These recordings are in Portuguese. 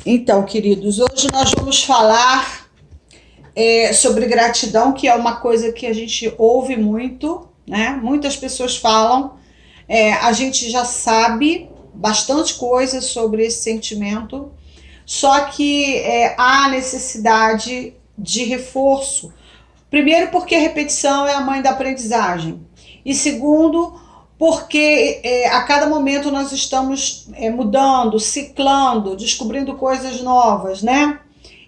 Então, queridos, hoje nós vamos falar sobre gratidão, que é uma coisa que a gente ouve muito, né? Muitas pessoas falam, a gente já sabe bastante coisa sobre esse sentimento, só que há necessidade de reforço. Primeiro, porque a repetição é a mãe da aprendizagem. E segundo, porque a cada momento nós estamos mudando, ciclando, descobrindo coisas novas, né?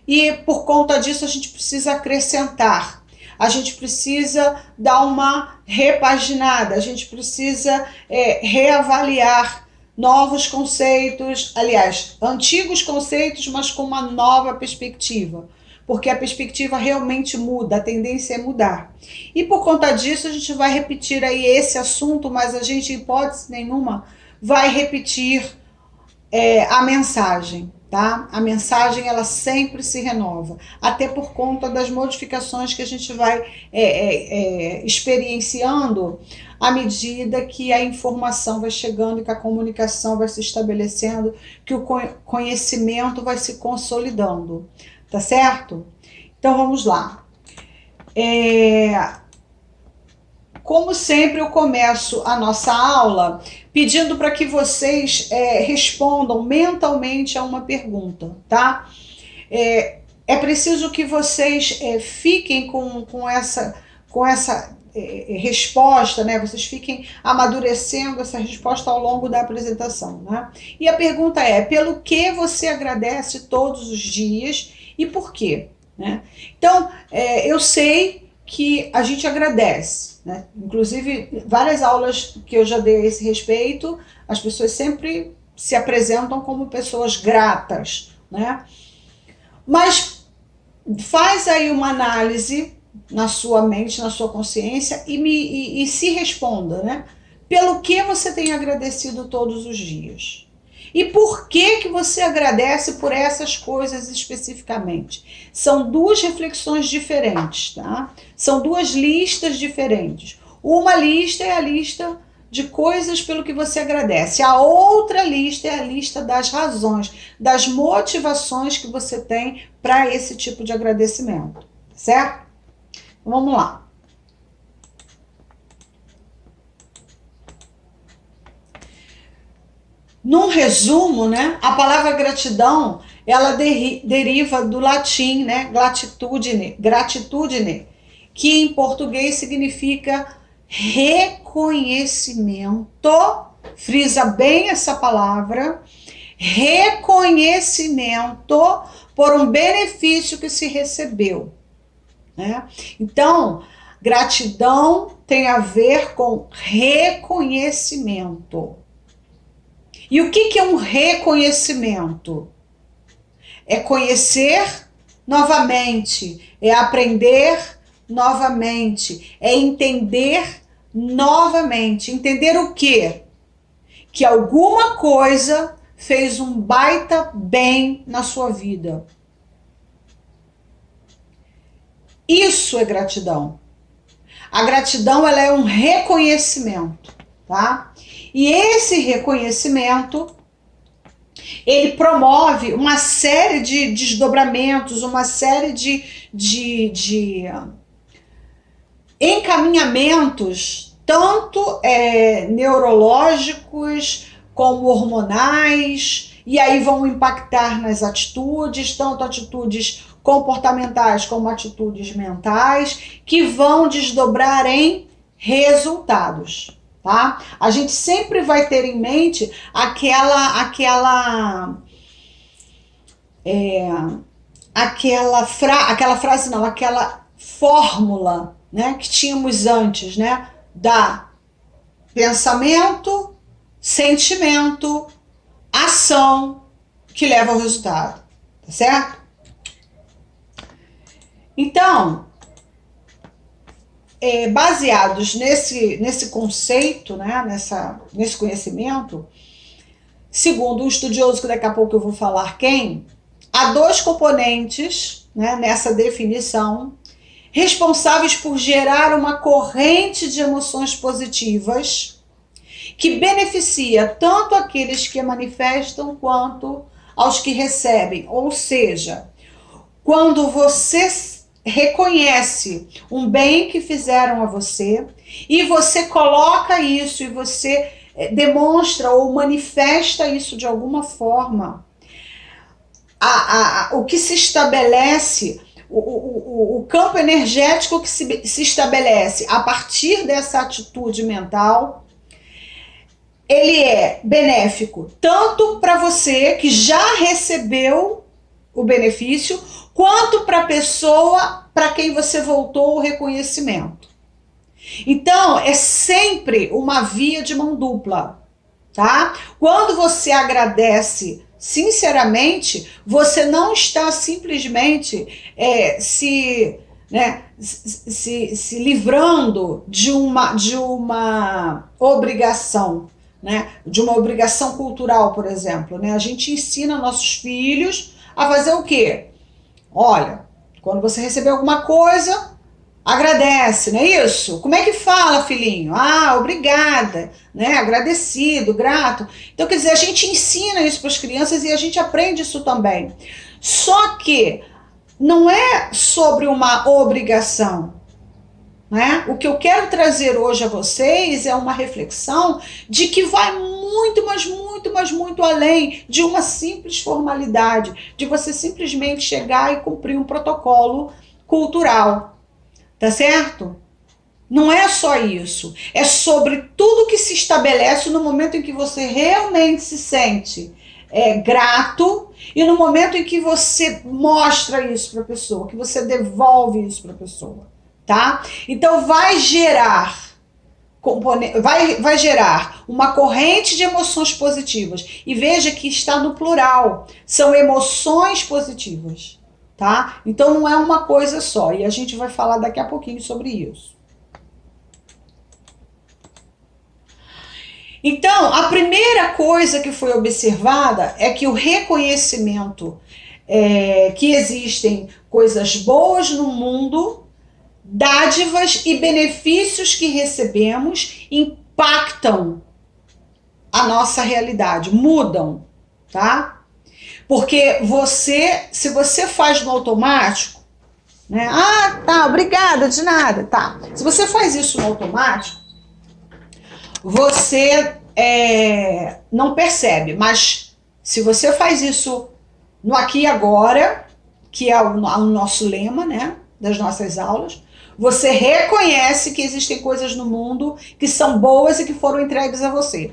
E por conta disso a gente precisa acrescentar, a gente precisa dar uma repaginada, a gente precisa reavaliar novos conceitos, aliás, antigos conceitos, mas com uma nova perspectiva. Porque a perspectiva realmente muda, a tendência é mudar. E por conta disso a gente vai repetir aí esse assunto, mas a gente, em hipótese nenhuma, vai repetir a mensagem, tá? A mensagem, ela sempre se renova, até por conta das modificações que a gente vai experienciando à medida que a informação vai chegando, que a comunicação vai se estabelecendo, que o conhecimento vai se consolidando. Tá certo? Então vamos lá. Como sempre, eu começo a nossa aula pedindo para que vocês respondam mentalmente a uma pergunta, tá? É preciso que vocês fiquem com essa resposta, né? Vocês fiquem amadurecendo essa resposta ao longo da apresentação, né? E a pergunta é: pelo que você agradece todos os dias e por quê? Né? Então, eu sei que a gente agradece, né? Inclusive, várias aulas que eu já dei a esse respeito, as pessoas sempre se apresentam como pessoas gratas, né? Mas faz aí uma análise na sua mente, na sua consciência e se responda, né? Pelo que você tem agradecido todos os dias? E por que você agradece por essas coisas especificamente? São duas reflexões diferentes, tá? São duas listas diferentes. Uma lista é a lista de coisas pelo que você agradece. A outra lista é a lista das razões, das motivações que você tem para esse tipo de agradecimento, certo? Então, vamos lá. Num resumo, né, a palavra gratidão, ela deriva do latim, né, gratitudine, que em português significa reconhecimento, frisa bem essa palavra, reconhecimento por um benefício que se recebeu, né? Então, gratidão tem a ver com reconhecimento. E o que é um reconhecimento? É conhecer novamente, é aprender novamente, é entender novamente. Entender o quê? Que alguma coisa fez um baita bem na sua vida. Isso é gratidão. A gratidão, ela é um reconhecimento, tá? E esse reconhecimento, ele promove uma série de desdobramentos, uma série de encaminhamentos, tanto neurológicos como hormonais, e aí vão impactar nas atitudes, tanto atitudes comportamentais como atitudes mentais, que vão desdobrar em resultados. Tá? A gente sempre vai ter em mente aquela fórmula, né, que tínhamos antes, né, da pensamento, sentimento, ação que leva ao resultado, tá certo? Então, baseados nesse conceito, né, nesse conhecimento, segundo um estudioso que daqui a pouco eu vou falar quem, há dois componentes, né, nessa definição, responsáveis por gerar uma corrente de emoções positivas que beneficia tanto aqueles que a manifestam quanto aos que recebem. Ou seja, quando você reconhece um bem que fizeram a você e você coloca isso e você demonstra ou manifesta isso de alguma forma, o que se estabelece, o campo energético que se estabelece a partir dessa atitude mental, ele é benéfico tanto para você que já recebeu o benefício, quanto para a pessoa para quem você voltou o reconhecimento. Então, é sempre uma via de mão dupla, tá? Quando você agradece sinceramente, você não está simplesmente se livrando de uma obrigação, né? De uma obrigação cultural, por exemplo, né? A gente ensina nossos filhos a fazer o quê? Olha, quando você receber alguma coisa, agradece, não é isso? Como é que fala, filhinho? Ah, obrigada, né? Agradecido, grato. Então, quer dizer, a gente ensina isso para as crianças e a gente aprende isso também. Só que não é sobre uma obrigação, né? O que eu quero trazer hoje a vocês é uma reflexão de que vai muito, mas muito, mas muito além de uma simples formalidade, de você simplesmente chegar e cumprir um protocolo cultural. Tá certo? Não é só isso. É sobre tudo que se estabelece no momento em que você realmente se sente grato e no momento em que você mostra isso para a pessoa, que você devolve isso para a pessoa, tá? Então vai gerar uma corrente de emoções positivas. E veja que está no plural. São emoções positivas. Tá? Então não é uma coisa só, e a gente vai falar daqui a pouquinho sobre isso. Então, a primeira coisa que foi observada é que o reconhecimento que existem coisas boas no mundo, dádivas e benefícios que recebemos impactam a nossa realidade, mudam, tá? Porque se você faz no automático, né? Ah, tá, obrigada, de nada, tá. Se você faz isso no automático, você não percebe. Mas se você faz isso no aqui e agora, que é o nosso lema, né, das nossas aulas, você reconhece que existem coisas no mundo que são boas e que foram entregues a você.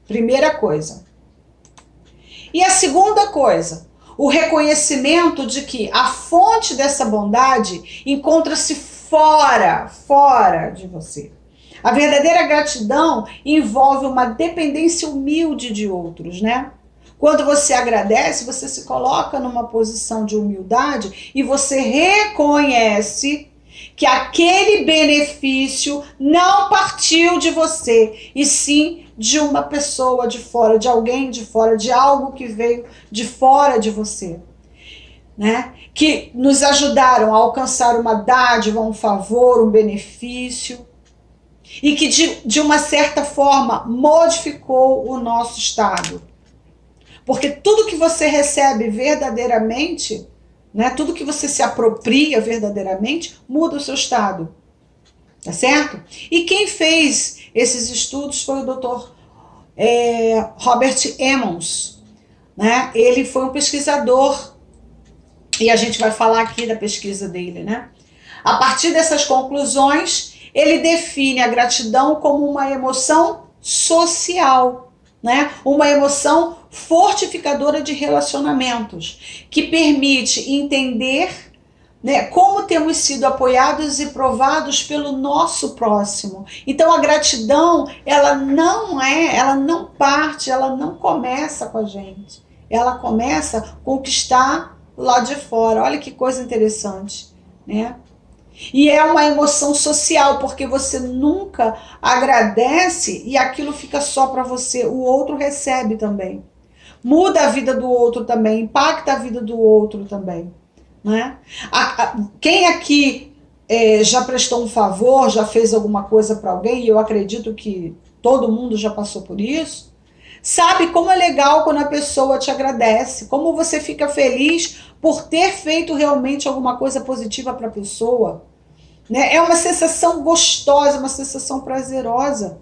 Primeira coisa. E a segunda coisa, o reconhecimento de que a fonte dessa bondade encontra-se fora de você. A verdadeira gratidão envolve uma dependência humilde de outros, né? Quando você agradece, você se coloca numa posição de humildade e você reconhece que aquele benefício não partiu de você, e sim de uma pessoa de fora, de alguém de fora, de algo que veio de fora de você, né? Que nos ajudaram a alcançar uma dádiva, um favor, um benefício, e que de uma certa forma modificou o nosso estado. Porque tudo que você recebe verdadeiramente, né, tudo que você se apropria verdadeiramente, muda o seu estado. Tá certo? E quem fez esses estudos foi o Dr. Robert Emmons, né? Ele foi um pesquisador, e a gente vai falar aqui da pesquisa dele, né? A partir dessas conclusões, ele define a gratidão como uma emoção social, né? Uma emoção fortificadora de relacionamentos, que permite entender, né, como temos sido apoiados e provados pelo nosso próximo. Então a gratidão, ela não parte, ela não começa com a gente. Ela começa com o que está lá de fora. Olha que coisa interessante, né? E é uma emoção social, porque você nunca agradece e aquilo fica só para você, o outro recebe também. Muda a vida do outro também, impacta a vida do outro também. Né? Quem aqui já prestou um favor, já fez alguma coisa para alguém, e eu acredito que todo mundo já passou por isso, Sabe como é legal quando a pessoa te agradece, como você fica feliz por ter feito realmente alguma coisa positiva para a pessoa, né? É uma sensação gostosa, uma sensação prazerosa.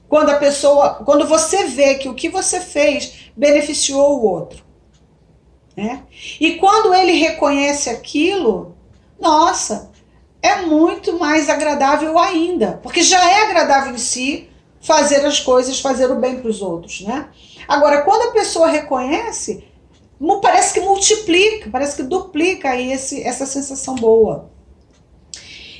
Quando você vê que o que você fez beneficiou o outro, né? E quando ele reconhece aquilo, nossa, é muito mais agradável ainda, porque já é agradável em si fazer as coisas, fazer o bem para os outros, né? Agora, quando a pessoa reconhece, parece que multiplica, parece que duplica aí essa sensação boa.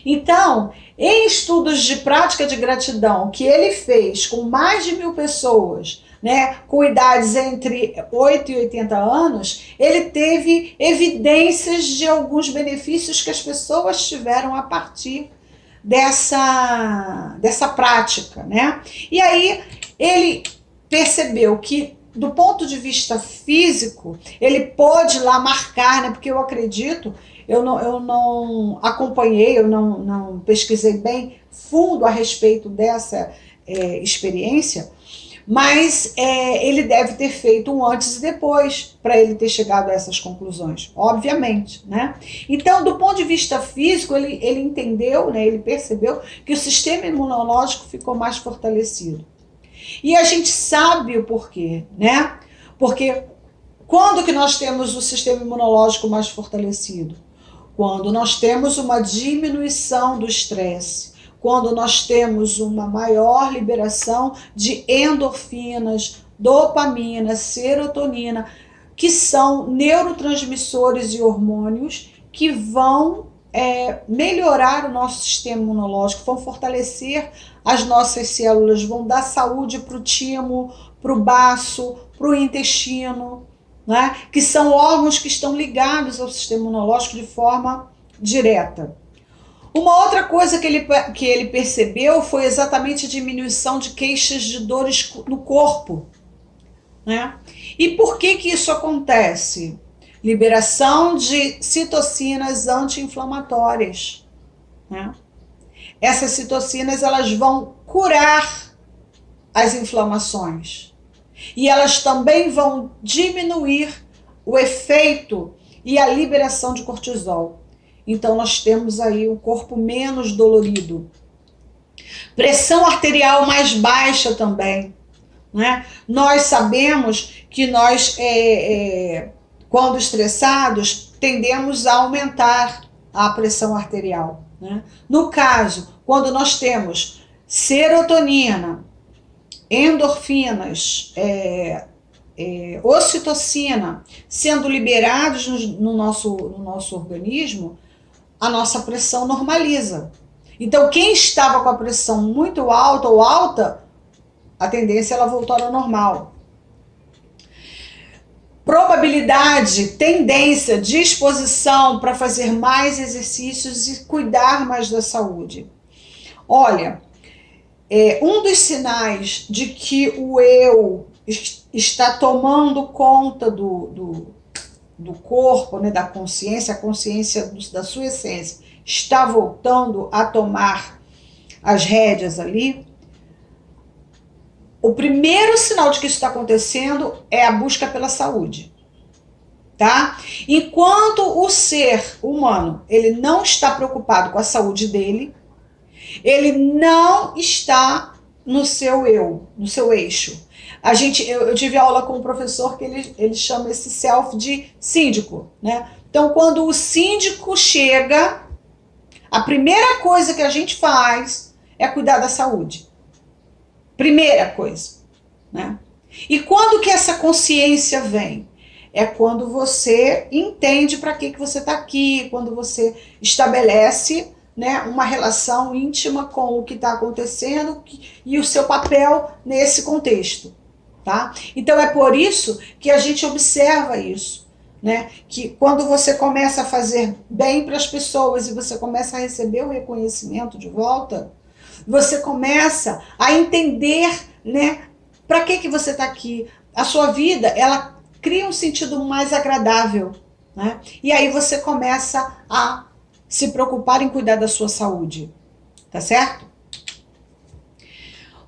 Então, em estudos de prática de gratidão que ele fez com mais de 1.000 pessoas, né, com idades entre 8 e 80 anos, ele teve evidências de alguns benefícios que as pessoas tiveram a partir dessa prática, né? E aí ele percebeu que, do ponto de vista físico, ele pôde lá marcar, né? Porque eu acredito, eu não acompanhei, eu não pesquisei bem fundo a respeito dessa experiência, mas ele deve ter feito um antes e depois para ele ter chegado a essas conclusões, obviamente, né? Então, do ponto de vista físico, ele entendeu, né? Ele percebeu que o sistema imunológico ficou mais fortalecido. E a gente sabe o porquê, né? Porque quando que nós temos o sistema imunológico mais fortalecido? Quando nós temos uma diminuição do estresse, quando nós temos uma maior liberação de endorfinas, dopamina, serotonina, que são neurotransmissores e hormônios que vão melhorar o nosso sistema imunológico, vão fortalecer as nossas células, vão dar saúde para o timo, para o baço, para o intestino, né? Que são órgãos que estão ligados ao sistema imunológico de forma direta. Uma outra coisa que ele percebeu foi exatamente a diminuição de queixas de dores no corpo, né? E por que isso acontece? Liberação de citocinas anti-inflamatórias, né? Essas citocinas, elas vão curar as inflamações e elas também vão diminuir o efeito e a liberação de cortisol. Então nós temos aí um corpo menos dolorido. Pressão arterial mais baixa também, né? Nós sabemos que nós, quando estressados, tendemos a aumentar a pressão arterial, né? No caso, quando nós temos serotonina, endorfinas, ocitocina sendo liberados no nosso organismo, a nossa pressão normaliza. Então, quem estava com a pressão muito alta ou alta, a tendência é ela voltar ao normal. Probabilidade, tendência, disposição para fazer mais exercícios e cuidar mais da saúde. Olha, um dos sinais de que o eu está tomando conta do corpo, né, da consciência, a consciência da sua essência está voltando a tomar as rédeas ali. O primeiro sinal de que isso está acontecendo é a busca pela saúde, tá? Enquanto o ser humano ele não está preocupado com a saúde dele, ele não está no seu eu, no seu eixo. Eu tive aula com um professor que ele chama esse self de síndico, né? Então, quando o síndico chega, a primeira coisa que a gente faz é cuidar da saúde. Primeira coisa, né? E quando que essa consciência vem? É quando você entende para que você está aqui, quando você estabelece, né, uma relação íntima com o que está acontecendo e o seu papel nesse contexto, tá? Então é por isso que a gente observa isso, né? Que quando você começa a fazer bem para as pessoas e você começa a receber o reconhecimento de volta, você começa a entender, né, para que você está aqui. A sua vida, ela cria um sentido mais agradável, né? E aí você começa a se preocupar em cuidar da sua saúde, tá certo?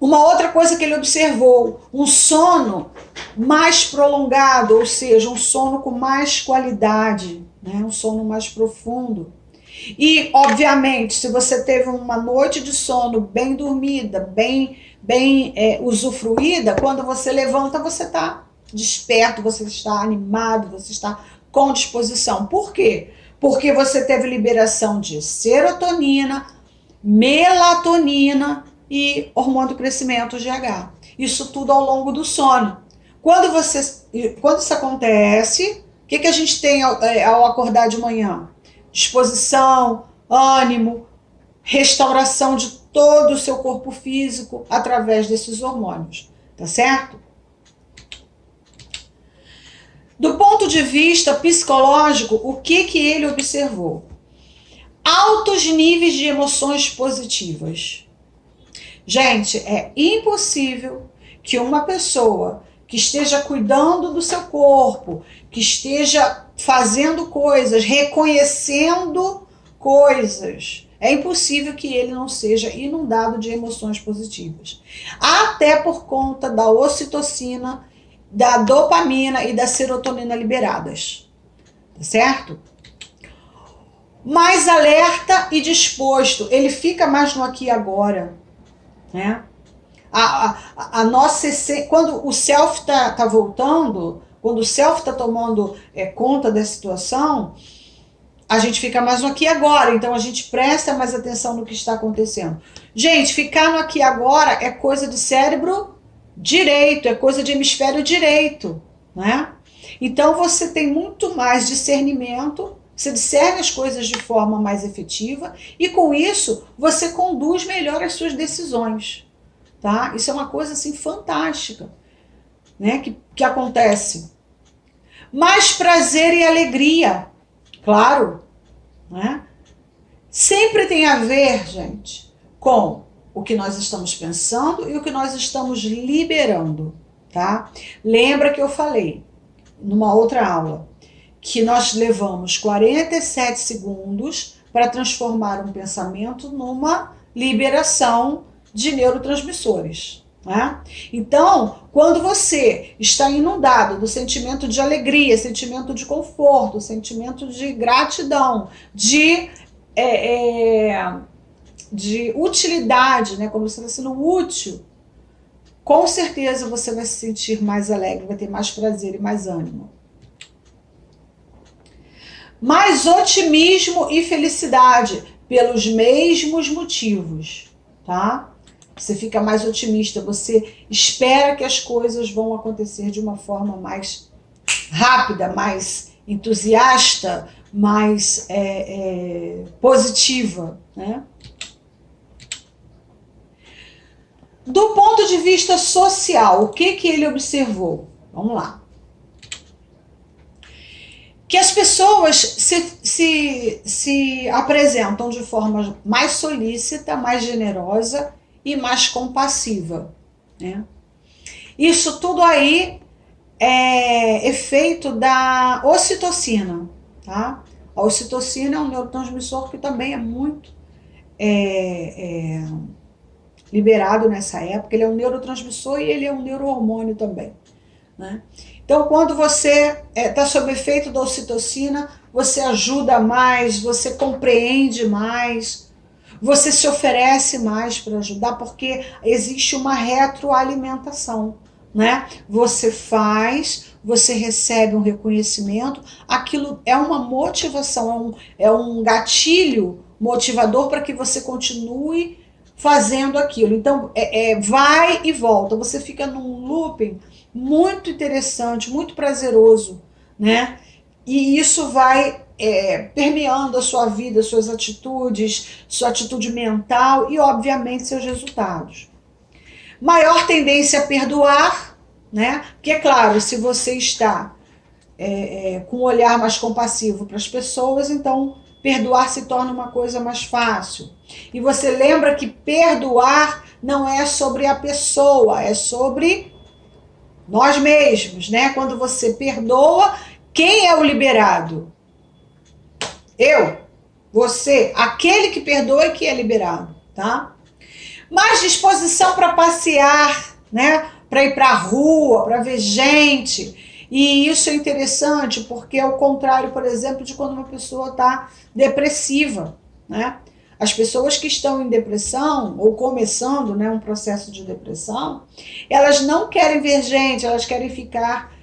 Uma outra coisa que ele observou, um sono mais prolongado, ou seja, um sono com mais qualidade, né? Um sono mais profundo. E, obviamente, se você teve uma noite de sono bem dormida, bem usufruída, quando você levanta, você está desperto, você está animado, você está com disposição. Por quê? Porque você teve liberação de serotonina, melatonina e hormônio do crescimento, GH. Isso tudo ao longo do sono. Quando isso acontece, o que a gente tem ao acordar de manhã? Disposição, ânimo, restauração de todo o seu corpo físico através desses hormônios, tá certo? Do ponto de vista psicológico, o que ele observou? Altos níveis de emoções positivas. Gente, é impossível que uma pessoa que esteja cuidando do seu corpo, que esteja fazendo coisas, reconhecendo coisas, é impossível que ele não seja inundado de emoções positivas. Até por conta da ocitocina, da dopamina e da serotonina liberadas. Tá certo? Mais alerta e disposto. Ele fica mais no aqui e agora, né? A nossa quando o self tá voltando, quando o self tá tomando conta da situação, a gente fica mais no aqui e agora, então a gente presta mais atenção no que está acontecendo. Gente, ficar no aqui e agora é coisa de cérebro direito, é coisa de hemisfério direito, né? Então você tem muito mais discernimento, você discerne as coisas de forma mais efetiva e com isso você conduz melhor as suas decisões. Tá? Isso é uma coisa assim fantástica, né? que acontece. Mais prazer e alegria, claro, né? Sempre tem a ver, gente, com o que nós estamos pensando e o que nós estamos liberando, tá? Lembra que eu falei numa outra aula que nós levamos 47 segundos para transformar um pensamento numa liberação de neurotransmissores, né? Então, quando você está inundado do sentimento de alegria, sentimento de conforto, sentimento de gratidão, de utilidade, né? Quando você está sendo útil, com certeza você vai se sentir mais alegre, vai ter mais prazer e mais ânimo. Mais otimismo e felicidade pelos mesmos motivos, tá? Você fica mais otimista, você espera que as coisas vão acontecer de uma forma mais rápida, mais entusiasta, mais positiva, né? Do ponto de vista social, o que ele observou? Vamos lá. Que as pessoas se apresentam de forma mais solícita, mais generosa e mais compassiva, né? Isso tudo aí é efeito da ocitocina, tá? A ocitocina é um neurotransmissor que também é muito liberado nessa época. Ele é um neurotransmissor e ele é um neurohormônio também, né? Então, quando você está sob efeito da ocitocina, você ajuda mais, você compreende mais, você se oferece mais para ajudar, porque existe uma retroalimentação, né? Você faz, você recebe um reconhecimento, aquilo é uma motivação, é um gatilho motivador para que você continue fazendo aquilo. Então, vai e volta, você fica num looping muito interessante, muito prazeroso, né? E isso vai permeando a sua vida, suas atitudes, sua atitude mental e, obviamente, seus resultados. Maior tendência a perdoar, né? Porque, é claro, se você está com um olhar mais compassivo para as pessoas, então perdoar se torna uma coisa mais fácil. E você lembra que perdoar não é sobre a pessoa, é sobre nós mesmos, né? Quando você perdoa, quem é o liberado? Eu, você, aquele que perdoa e que é liberado, tá? mais disposição para passear, né? Para ir para a rua, para ver gente. E isso é interessante porque é o contrário, por exemplo, de quando uma pessoa está depressiva, né? As pessoas que estão em depressão ou começando, né, um processo de depressão, elas não querem ver gente, elas querem ficar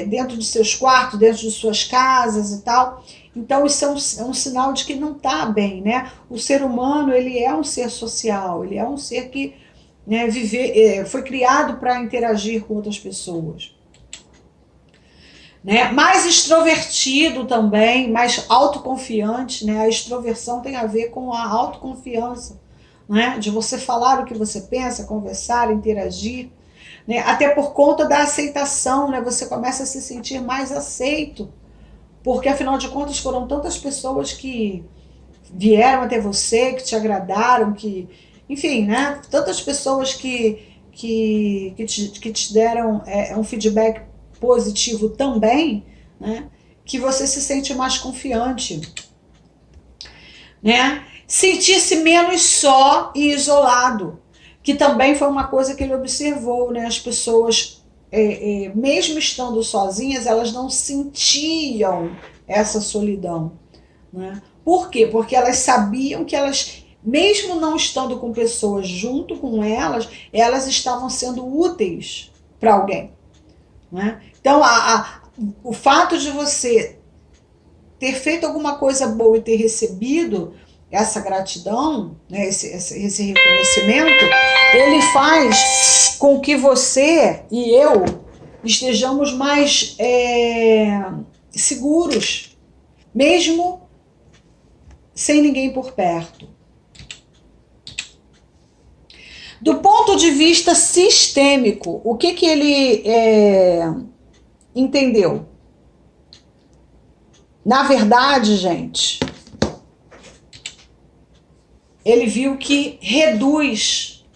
dentro de seus quartos, dentro de suas casas e tal. Então isso é um sinal de que não está bem, né? O ser humano, ele é um ser social, ele é um ser que, né, foi criado para interagir com outras pessoas. Né? Mais extrovertido também, mais autoconfiante, né? A extroversão tem a ver com a autoconfiança, né? De você falar o que você pensa, conversar, interagir, né? Até por conta da aceitação, né? Você começa a se sentir mais aceito, porque afinal de contas foram tantas pessoas que vieram até você, que te agradaram, que, enfim, né? Tantas pessoas que te deram um feedback positivo também, né? Que você se sente mais confiante, né? Sentir-se menos só e isolado, que também foi uma coisa que ele observou, né? As pessoas, mesmo estando sozinhas, elas não sentiam essa solidão, né? Por quê? Porque elas sabiam que elas, mesmo não estando com pessoas junto com elas, elas estavam sendo úteis para alguém, né? Então, o fato de você ter feito alguma coisa boa e ter recebido essa gratidão, né, esse reconhecimento, ele faz com que você e eu estejamos mais seguros, mesmo sem ninguém por perto. Do ponto de vista sistêmico, o que ele entendeu? Na verdade, gente, ele viu que reduz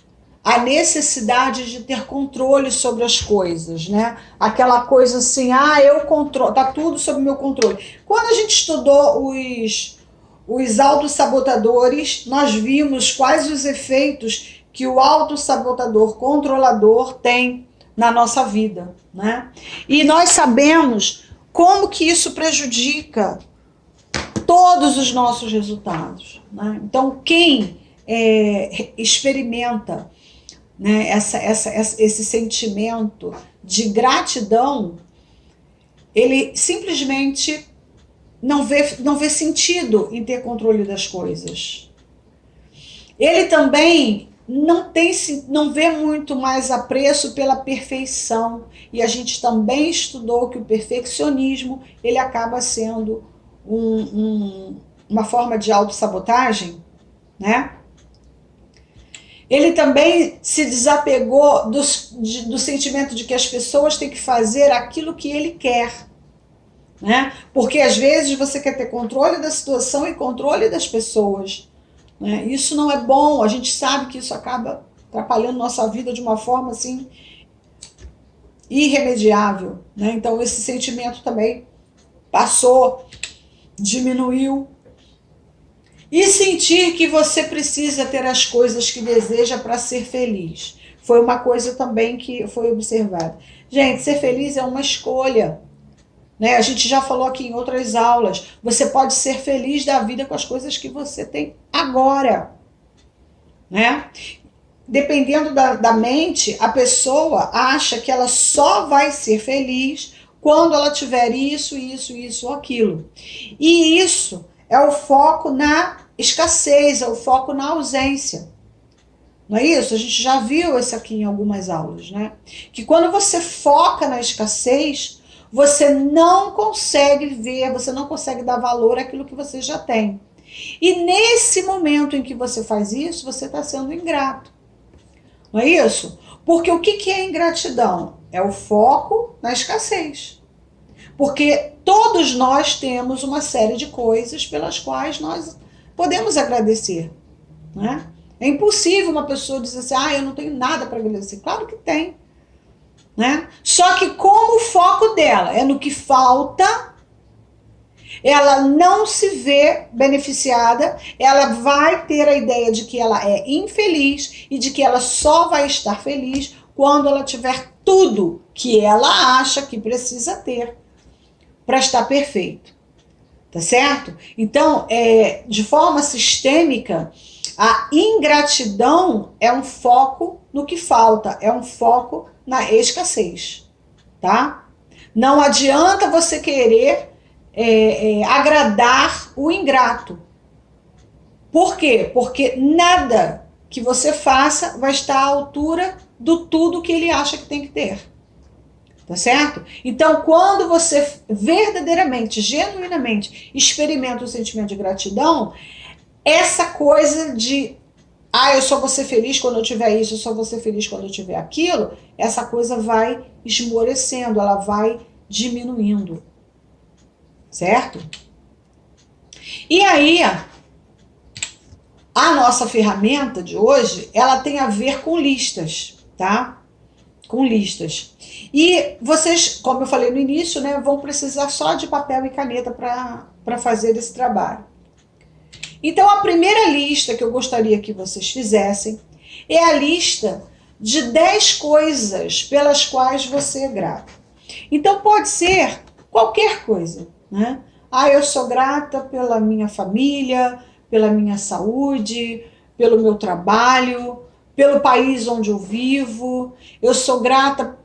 a necessidade de ter controle sobre as coisas, né? Aquela coisa assim, eu controlo, tá tudo sob meu controle. Quando a gente estudou os autossabotadores, nós vimos quais os efeitos que o autossabotador controlador tem na nossa vida, né? E nós sabemos como que isso prejudica todos os nossos resultados, né? Então, quem experimenta, né, esse sentimento de gratidão, ele simplesmente não vê sentido em ter controle das coisas. Ele também não vê muito mais apreço pela perfeição. E a gente também estudou que o perfeccionismo, ele acaba sendo uma forma de autossabotagem, né? Ele também se desapegou do sentimento de que as pessoas têm que fazer aquilo que ele quer, né? Porque às vezes você quer ter controle da situação e controle das pessoas, né? Isso não é bom, a gente sabe que isso acaba atrapalhando nossa vida de uma forma assim irremediável, né? Então esse sentimento também passou, diminuiu. E sentir que você precisa ter as coisas que deseja para ser feliz. Foi uma coisa também que foi observada. Gente, ser feliz é uma escolha, né? A gente já falou aqui em outras aulas. Você pode ser feliz da vida com as coisas que você tem agora, né? Dependendo da mente, a pessoa acha que ela só vai ser feliz quando ela tiver isso, ou aquilo. E isso é o foco na escassez, é o foco na ausência. Não é isso? A gente já viu isso aqui em algumas aulas, né? Que quando você foca na escassez, você não consegue ver, você não consegue dar valor àquilo que você já tem. E nesse momento em que você faz isso, você está sendo ingrato. Não é isso? Porque o que é ingratidão? É o foco na escassez. Porque todos nós temos uma série de coisas pelas quais nós podemos agradecer, né? É impossível uma pessoa dizer assim, eu não tenho nada para agradecer. Claro que tem, né? Só que como o foco dela é no que falta, ela não se vê beneficiada, ela vai ter a ideia de que ela é infeliz e de que ela só vai estar feliz quando ela tiver tudo que ela acha que precisa ter para estar perfeito. Tá certo? Então, de forma sistêmica, a ingratidão é um foco no que falta, é um foco na escassez, tá? Não adianta você querer agradar o ingrato. Por quê? Porque nada que você faça vai estar à altura do tudo que ele acha que tem que ter. Tá certo? Então, quando você verdadeiramente, genuinamente experimenta o sentimento de gratidão, essa coisa de eu só vou ser feliz quando eu tiver isso, eu só vou ser feliz quando eu tiver aquilo, essa coisa vai esmorecendo, ela vai diminuindo. Certo? E aí, a nossa ferramenta de hoje, ela tem a ver com listas, tá? Com listas. E vocês, como eu falei no início, né, vão precisar só de papel e caneta para fazer esse trabalho. Então, a primeira lista que eu gostaria que vocês fizessem é a lista de 10 coisas pelas quais você é grato. Então, pode ser qualquer coisa, né? Eu sou grata pela minha família, pela minha saúde, pelo meu trabalho, pelo país onde eu vivo. Eu sou grata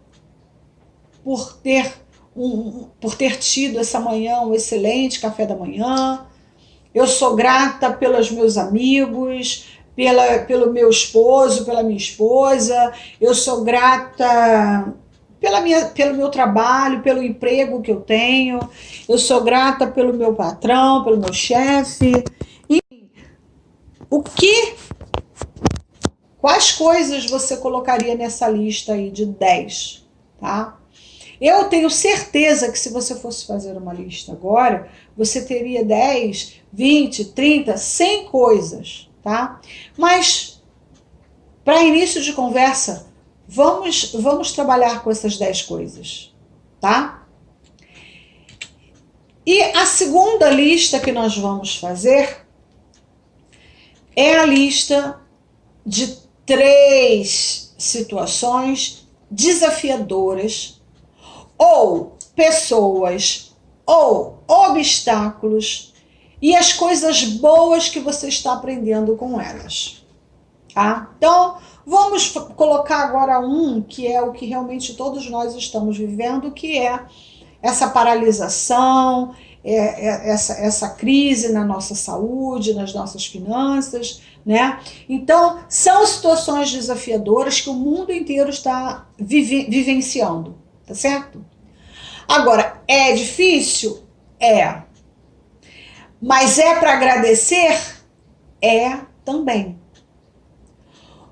por ter tido essa manhã um excelente café da manhã. Eu sou grata pelos meus amigos, pelo meu esposo, pela minha esposa. Eu sou grata pelo meu trabalho, pelo emprego que eu tenho. Eu sou grata pelo meu patrão, pelo meu chefe. Enfim, quais coisas você colocaria nessa lista aí de 10, tá? Eu tenho certeza que se você fosse fazer uma lista agora, você teria 10, 20, 30, 100 coisas, tá? Mas, para início de conversa, vamos trabalhar com essas 10 coisas, tá? E a segunda lista que nós vamos fazer é a lista de 3 situações desafiadoras ou pessoas ou obstáculos e as coisas boas que você está aprendendo com elas, tá? Então, vamos colocar agora que é o que realmente todos nós estamos vivendo, que é essa paralisação, essa crise na nossa saúde, nas nossas finanças, né? Então, são situações desafiadoras que o mundo inteiro está vivenciando, tá certo? Agora, é difícil? É. Mas é para agradecer? É também.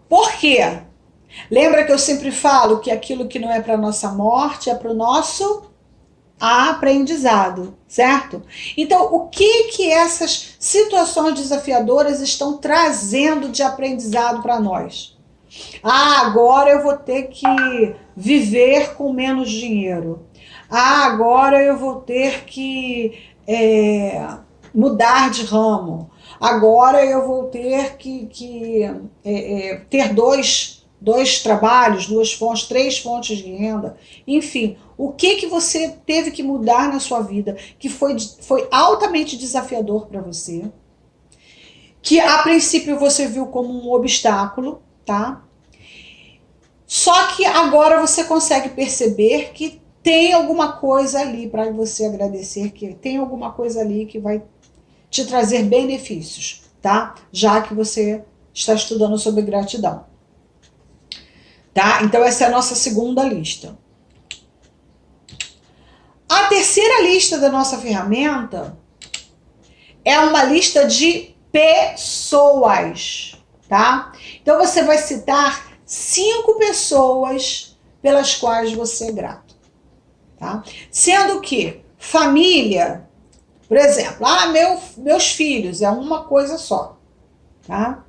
Por quê? Lembra que eu sempre falo que aquilo que não é para nossa morte é para o nosso aprendizado, certo? Então, o que essas situações desafiadoras estão trazendo de aprendizado para nós? Agora eu vou ter que viver com menos dinheiro. Agora eu vou ter que mudar de ramo. Agora eu vou ter que ter dois trabalhos, 2 fontes, 3 fontes de renda. Enfim, o que você teve que mudar na sua vida que foi altamente desafiador para você, que a princípio você viu como um obstáculo, tá? Só que agora você consegue perceber que tem alguma coisa ali para você agradecer, que tem alguma coisa ali que vai te trazer benefícios, tá? Já que você está estudando sobre gratidão. Tá? Então essa é a nossa segunda lista. A terceira lista da nossa ferramenta é uma lista de pessoas, tá? Então você vai citar 5 pessoas pelas quais você é grato, tá? Sendo que família, por exemplo, meus filhos, é uma coisa só, tá?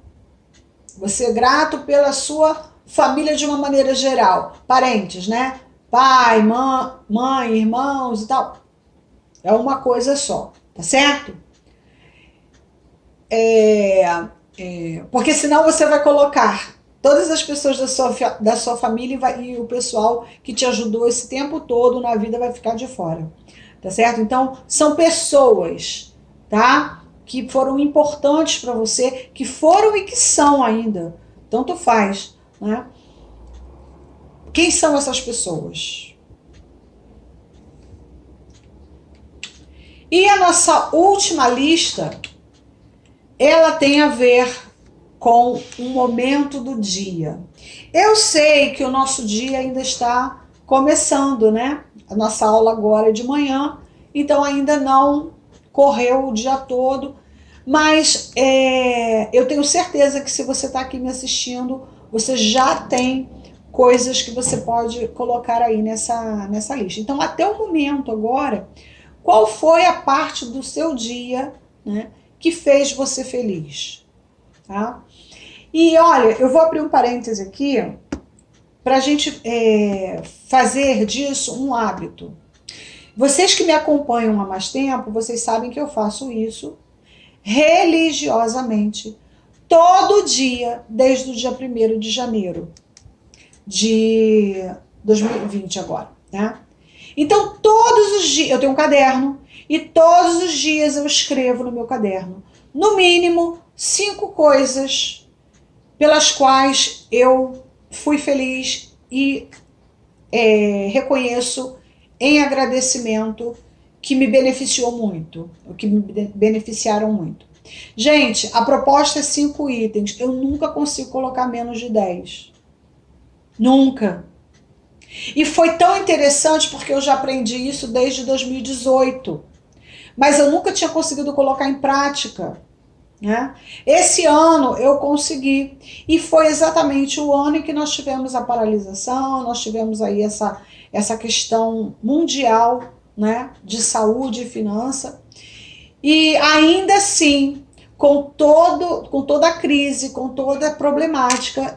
Você é grato pela sua família de uma maneira geral, parentes, né? Pai, mãe, irmãos e tal. É uma coisa só, tá certo? Porque senão você vai colocar todas as pessoas da sua família e o pessoal que te ajudou esse tempo todo na vida vai ficar de fora, tá certo? Então, são pessoas, tá? Que foram importantes para você, que foram e que são ainda, tanto faz, né? Quem são essas pessoas? E a nossa última lista, ela tem a ver com um momento do dia. Eu sei que o nosso dia ainda está começando, né? A nossa aula agora é de manhã, então ainda não correu o dia todo, mas eu tenho certeza que se você está aqui me assistindo, você já tem coisas que você pode colocar aí nessa lista. Então, até o momento agora, qual foi a parte do seu dia, né, que fez você feliz? Tá? E olha, eu vou abrir um parêntese aqui para a gente fazer disso um hábito. Vocês que me acompanham há mais tempo, vocês sabem que eu faço isso religiosamente, todo dia, desde o dia 1º de janeiro de 2020 agora, né? Então, todos os dias, eu tenho um caderno, e todos os dias eu escrevo no meu caderno, no mínimo, 5 coisas pelas quais eu fui feliz e reconheço em agradecimento que me beneficiou muito, o que me beneficiaram muito. Gente, a proposta é 5 itens, eu nunca consigo colocar menos de 10. Nunca. E foi tão interessante porque eu já aprendi isso desde 2018, mas eu nunca tinha conseguido colocar em prática, né? Esse ano eu consegui, e foi exatamente o ano em que nós tivemos a paralisação, nós tivemos aí essa questão mundial, né, de saúde e finança, e ainda assim, com toda a crise, com toda a problemática,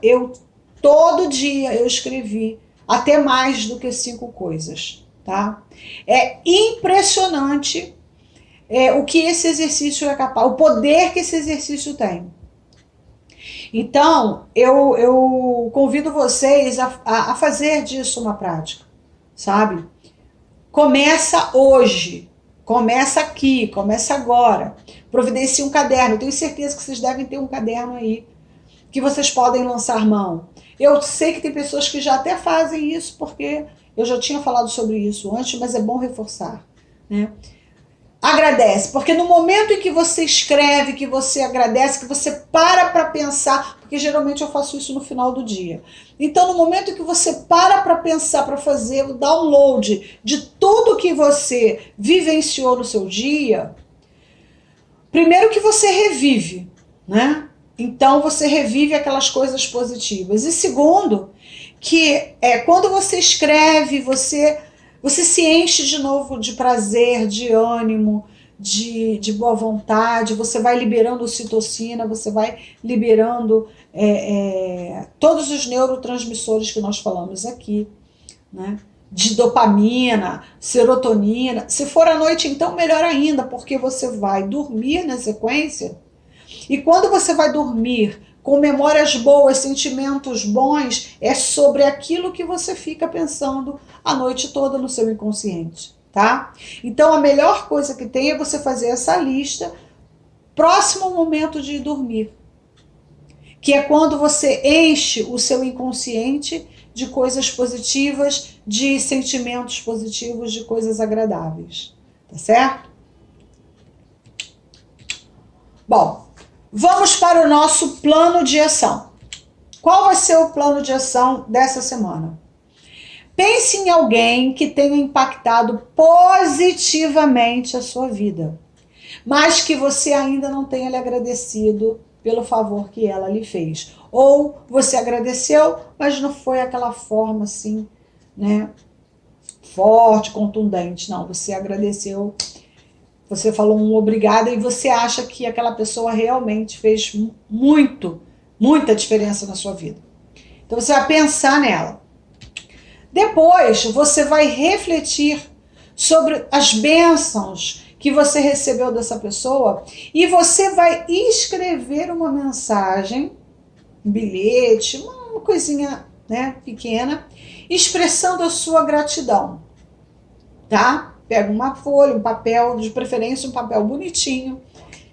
todo dia eu escrevi até mais do que 5 coisas, tá? É impressionante o que esse exercício é capaz, o poder que esse exercício tem. Então, eu convido vocês a fazer disso uma prática, sabe? Começa hoje, começa aqui, começa agora. Providencie um caderno. Eu tenho certeza que vocês devem ter um caderno aí que vocês podem lançar mão. Eu sei que tem pessoas que já até fazem isso, porque eu já tinha falado sobre isso antes, mas é bom reforçar, né? Agradece, porque no momento em que você escreve, que você agradece, que você para pensar, porque geralmente eu faço isso no final do dia. Então, no momento em que você para pensar, para fazer o download de tudo que você vivenciou no seu dia, primeiro que você revive, né? Então, você revive aquelas coisas positivas. E segundo, que quando você escreve, você se enche de novo de prazer, de ânimo, de boa vontade, você vai liberando ocitocina, você vai liberando todos os neurotransmissores que nós falamos aqui, né? De dopamina, serotonina. Se for à noite, então melhor ainda, porque você vai dormir na sequência, e quando você vai dormir com memórias boas, sentimentos bons, é sobre aquilo que você fica pensando a noite toda no seu inconsciente, tá? Então a melhor coisa que tem é você fazer essa lista próximo ao momento de dormir, que é quando você enche o seu inconsciente de coisas positivas, de sentimentos positivos, de coisas agradáveis, tá certo? Bom, vamos para o nosso plano de ação. Qual vai ser o plano de ação dessa semana? Pense em alguém que tenha impactado positivamente a sua vida, mas que você ainda não tenha lhe agradecido pelo favor que ela lhe fez. Ou você agradeceu, mas não foi aquela forma assim, né, forte, contundente. Não, você agradeceu, você falou um obrigado e você acha que aquela pessoa realmente fez muita diferença na sua vida. Então você vai pensar nela. Depois você vai refletir sobre as bênçãos que você recebeu dessa pessoa e você vai escrever uma mensagem, um bilhete, uma coisinha, né, pequena, expressando a sua gratidão, tá? Pega uma folha, um papel, de preferência um papel bonitinho,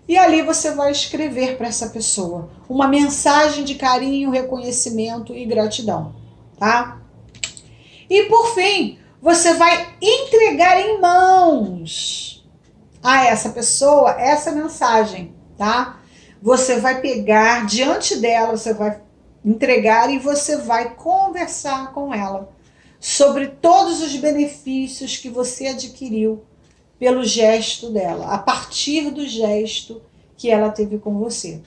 e ali você vai escrever para essa pessoa uma mensagem de carinho, reconhecimento e gratidão, tá? E por fim, você vai entregar em mãos a essa pessoa essa mensagem, tá? Você vai pegar diante dela, você vai entregar e você vai conversar com ela sobre todos os benefícios que você adquiriu pelo gesto dela, a partir do gesto que ela teve com você,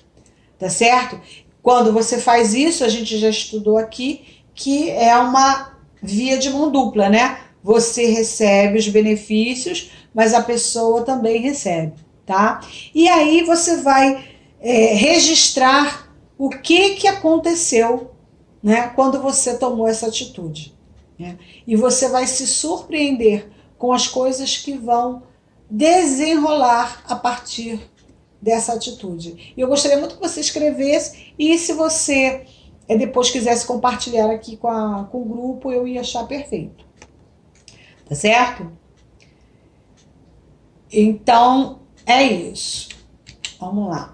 tá certo? Quando você faz isso, a gente já estudou aqui que é uma via de mão dupla, né? Você recebe os benefícios, mas a pessoa também recebe, tá? E aí você vai registrar o que aconteceu, né, quando você tomou essa atitude, né? E você vai se surpreender com as coisas que vão desenrolar a partir dessa atitude. E eu gostaria muito que você escrevesse, e se você depois quisesse compartilhar aqui com o grupo, eu ia achar perfeito. Tá certo? Então, é isso. Vamos lá.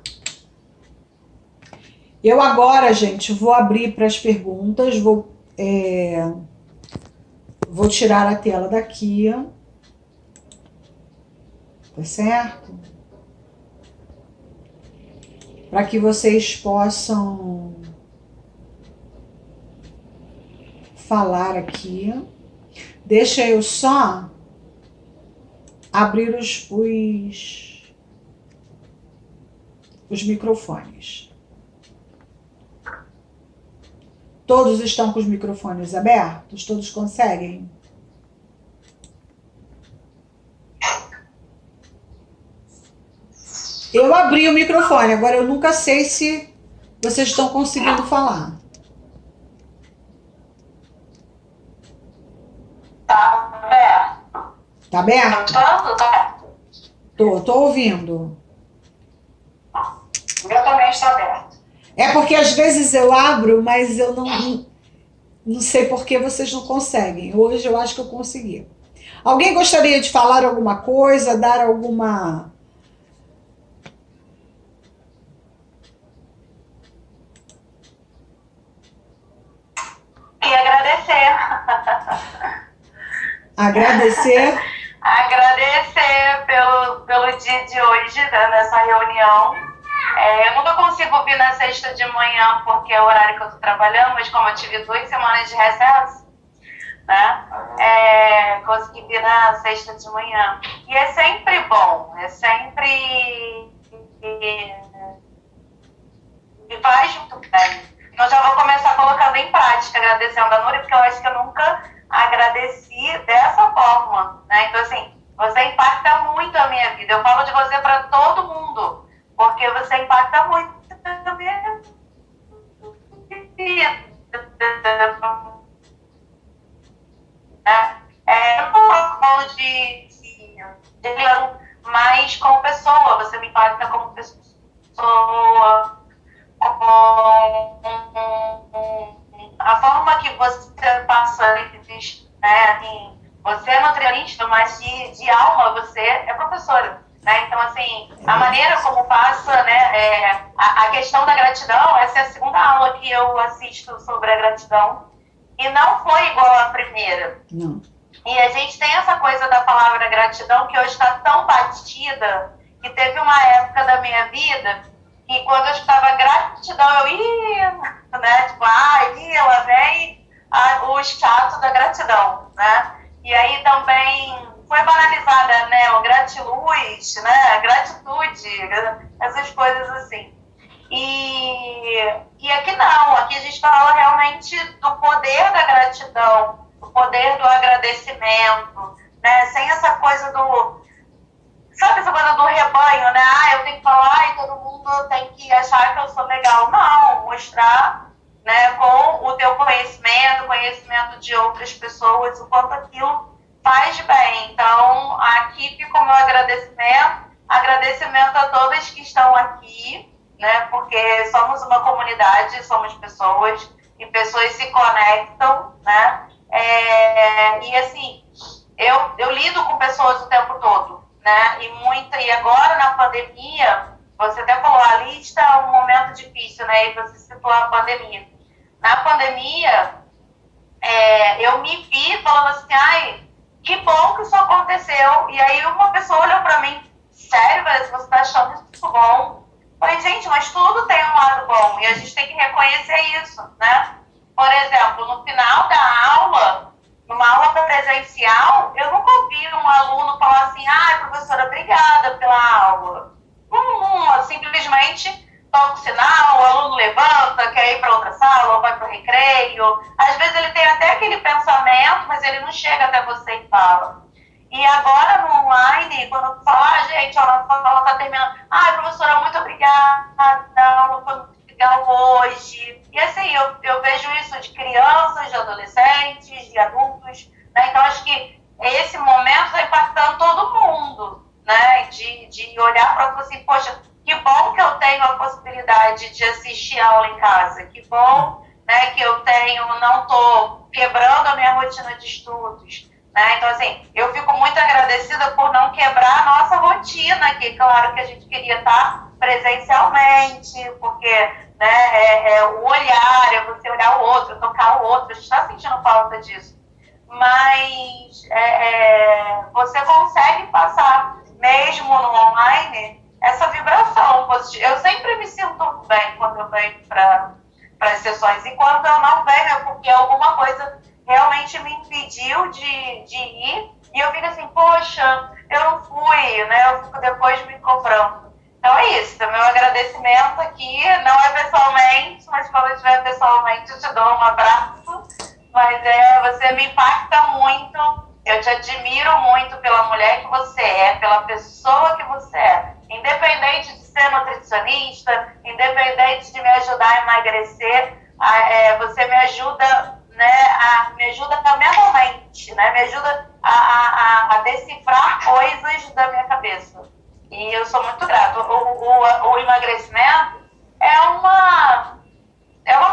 Eu agora, gente, vou abrir para as perguntas, vou tirar a tela daqui, tá certo? Para que vocês possam falar aqui. Deixa eu só abrir os microfones. Todos estão com os microfones abertos? Todos conseguem? Eu abri o microfone, agora eu nunca sei se vocês estão conseguindo falar. Tá aberto. Tá aberto? Tá. Tô ouvindo. O meu também está aberto. É porque às vezes eu abro, mas eu não sei por que vocês não conseguem. Hoje eu acho que eu consegui. Alguém gostaria de falar alguma coisa, dar alguma... E agradecer. Agradecer? Agradecer pelo dia de hoje, né, nessa reunião. Eu nunca consigo vir na sexta de manhã, porque é o horário que eu estou trabalhando, mas como eu tive 2 semanas de recesso, né, consegui vir na sexta de manhã. E é sempre bom, me faz muito bem. Eu já vou começar colocando em prática, agradecendo a Núria, porque eu acho que eu nunca agradeci dessa forma, né? Então, assim, você impacta muito a minha vida. Eu falo de você para todo mundo, porque você impacta muito a minha vida. Eu não falo de mas como pessoa, você me impacta como pessoa, a forma que você passa, né, assim, você é nutricionista, mas de alma você é professora, né? Então, assim, a maneira como passa, né, a questão da gratidão, essa é a segunda aula que eu assisto sobre a gratidão, e não foi igual à primeira. Não. E a gente tem essa coisa da palavra gratidão que hoje está tão batida, que teve uma época da minha vida e quando eu escutava gratidão, eu ia, né? Tipo, lá vem o chato da gratidão, né? E aí também foi banalizada, né? O gratiluz, né? Gratitude, essas coisas assim. E aqui não, aqui a gente fala realmente do poder da gratidão, do poder do agradecimento, né? Sem essa coisa do... Sabe essa coisa do rebanho, né? Eu tenho que falar e todo mundo tem que achar que eu sou legal. Não, mostrar, né, com o teu conhecimento de outras pessoas, o quanto aquilo faz bem. Então, aqui fica o meu agradecimento agradecimento a todas que estão aqui, né? Porque somos uma comunidade, somos pessoas, e pessoas se conectam, né? E assim, eu lido com pessoas o tempo todo, né? E agora na pandemia, você até falou, ali está um momento difícil, né? E você citou a pandemia. Na pandemia, eu me vi falando assim, ai, que bom que isso aconteceu. E aí uma pessoa olhou pra mim, sério, Vanessa, você tá achando isso bom? Eu falei, gente, mas tudo tem um lado bom e a gente tem que reconhecer isso, né? Por exemplo, no final da aula, numa aula presencial, eu nunca ouvi um aluno falar assim, ai, professora, obrigada pela aula. Simplesmente toca o sinal, o aluno levanta, quer ir para outra sala, ou vai para o recreio. Às vezes ele tem até aquele pensamento, mas ele não chega até você e fala. E agora no online, quando eu falo, gente, a nossa aula está terminando. Ai, professora, muito obrigada, a aula foi muito legal hoje. E assim, eu vejo isso de crianças, de adolescentes, de adultos, né? Então acho que esse momento está impactando todo mundo, né? De olhar para você assim, poxa, que bom que eu tenho a possibilidade de assistir a aula em casa, que bom, né, que eu não estou quebrando a minha rotina de estudos, né? Então, assim, eu fico muito agradecida por não quebrar a nossa rotina, que claro que a gente queria estar presencialmente, porque, né, o olhar, é você olhar o outro, tocar o outro, a gente está sentindo falta disso. Mas você consegue passar, mesmo no online, essa vibração positiva. Eu sempre me sinto bem quando eu venho para as sessões. E quando eu não venho é porque alguma coisa realmente me impediu de ir. E eu fico assim, poxa, eu não fui, né? Eu fico depois me cobrando. Então é isso. Meu agradecimento aqui, não é pessoalmente, mas quando eu estiver pessoalmente eu te dou um abraço. Mas você me impacta muito. Eu te admiro muito pela mulher que você é, pela pessoa que você é. Independente de ser nutricionista, independente de me ajudar a emagrecer, você me ajuda, né, me ajuda mentalmente, né, me ajuda a decifrar coisas da minha cabeça. E eu sou muito grata. O emagrecimento é uma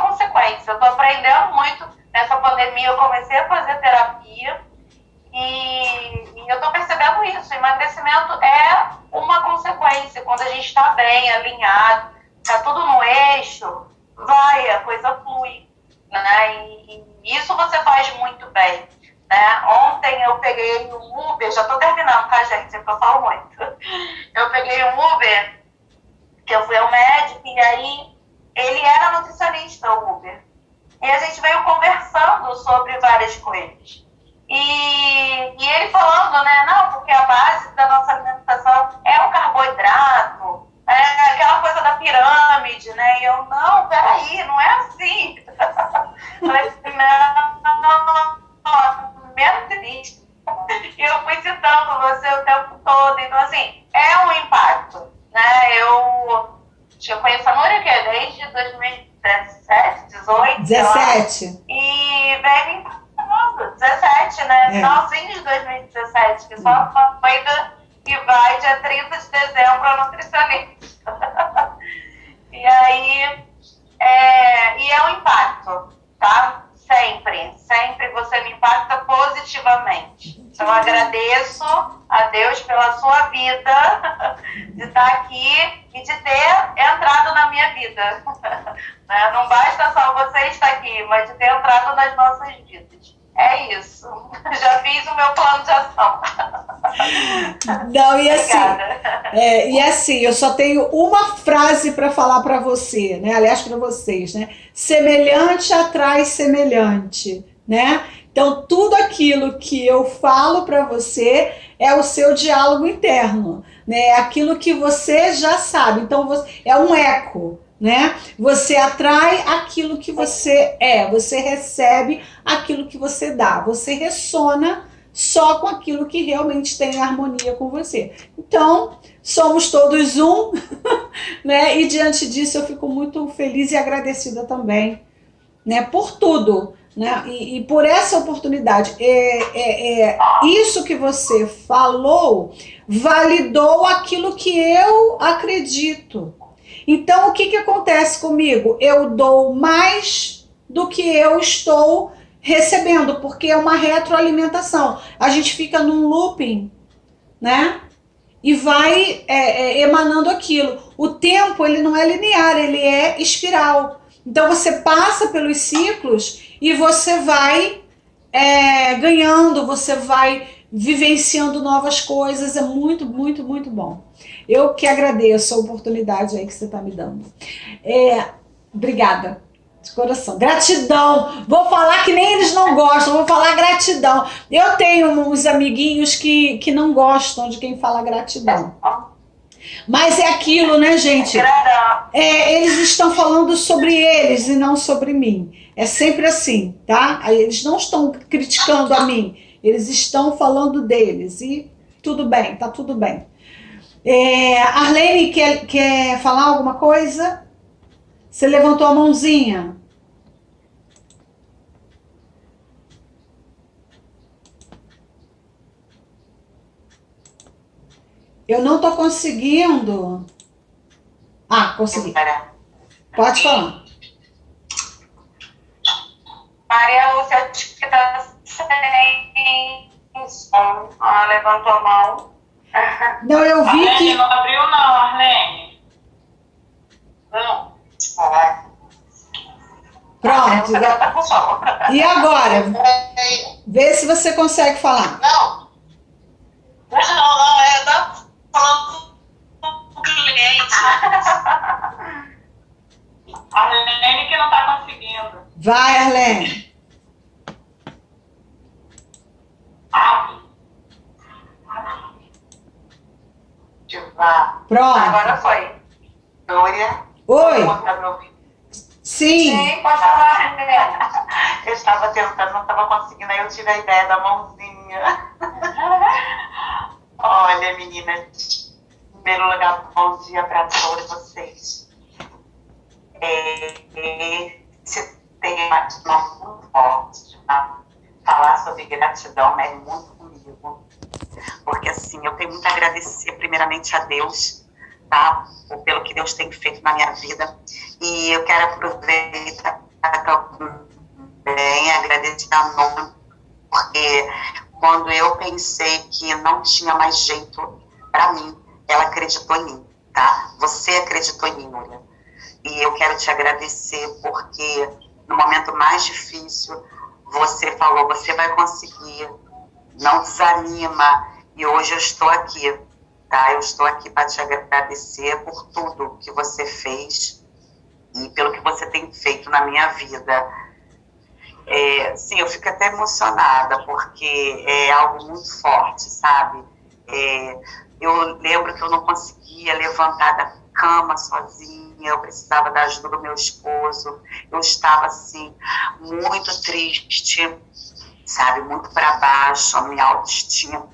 consequência. Eu estou aprendendo muito. Nessa pandemia eu comecei a fazer terapia. E eu estou percebendo isso, o emagrecimento é uma consequência, quando a gente está bem, alinhado, está tudo no eixo, a coisa flui, né? E isso você faz muito bem, né? Ontem eu peguei um Uber, já estou terminando, tá, gente? Porque eu falo muito. Eu peguei um Uber, que eu fui ao médico, e aí ele era nutricionista, o Uber. E a gente veio conversando sobre várias coisas. E ele falando, né, não, porque a base da nossa alimentação é o carboidrato, aquela coisa da pirâmide, né, e eu, não, peraí, não é assim. Falei assim, não, menos triste. E eu fui citando você o tempo todo, então assim, é um impacto, né, eu conheço a Núria que desde 2017, 18, 17. E vem 17, né? Finalzinho de 2017, que só foi que vai dia 30 de dezembro a nutricionista. E aí, e é um impacto, tá? Sempre você me impacta positivamente. Então, eu agradeço a Deus pela sua vida, de estar aqui e de ter entrado na minha vida. Não basta só você estar aqui, mas de ter entrado nas nossas vidas. É isso. Já fiz o meu plano de ação. Não, e assim, obrigada. Eu só tenho uma frase para falar para você, né? Aliás, para vocês, né? Semelhante atrai semelhante, né? Então, tudo aquilo que eu falo para você é o seu diálogo interno, né? Aquilo que você já sabe. Então, é um eco, né? Você atrai aquilo que você é, você recebe aquilo que você dá, você ressona só com aquilo que realmente tem harmonia com você. Então, somos todos um, né? E diante disso eu fico muito feliz e agradecida também, né? Por tudo, né? E por essa oportunidade, isso que você falou validou aquilo que eu acredito. Então, o que acontece comigo? Eu dou mais do que eu estou recebendo, porque é uma retroalimentação. A gente fica num looping, né? E vai emanando aquilo. O tempo, ele não é linear, ele é espiral. Então, você passa pelos ciclos e você vai ganhando, você vai vivenciando novas coisas. É muito, muito, muito bom. Eu que agradeço a oportunidade aí que você está me dando. Obrigada, de coração. Gratidão. Vou falar que nem eles não gostam, vou falar gratidão. Eu tenho uns amiguinhos que não gostam de quem fala gratidão. Mas é aquilo, né, gente? Eles estão falando sobre eles e não sobre mim. É sempre assim, tá? Eles não estão criticando a mim, eles estão falando deles. E tudo bem, tá tudo bem. Arlene, quer falar alguma coisa? Você levantou a mãozinha. Eu não tô conseguindo. Consegui. Pode falar. Maria Lúcia, acho que tá sem som. Levantou a mão. Não, eu vi Arlene, que... não abriu não, Arlene. Não. Pronto. Tá com som. E agora? Vê se você consegue falar. Não, tá falando com o cliente. Arlene que não tá conseguindo. Vai, Arlene. Pronto. Agora foi. Núria? Oi. Tá me ouvindo? Sim. Sim, pode falar. Eu estava tentando, não estava conseguindo, aí eu tive a ideia da mãozinha. Olha, meninas, em primeiro lugar, bom dia para todos vocês. Esse tema de muito forte, tá? Falar sobre gratidão mexe muito comigo. Porque, assim, eu tenho muito a agradecer, primeiramente, a Deus, tá? Pelo que Deus tem feito na minha vida. E eu quero aproveitar também agradecer a Nona, porque quando eu pensei que não tinha mais jeito para mim, ela acreditou em mim, tá? Você acreditou em mim, Núria. E eu quero te agradecer porque no momento mais difícil, você falou, você vai conseguir, não desanima. E hoje eu estou aqui, tá? Eu estou aqui para te agradecer por tudo que você fez e pelo que você tem feito na minha vida. Sim, eu fico até emocionada, porque é algo muito forte, sabe? Eu lembro que eu não conseguia levantar da cama sozinha, eu precisava da ajuda do meu esposo, eu estava, assim, muito triste, sabe? Muito para baixo, a minha autoestima,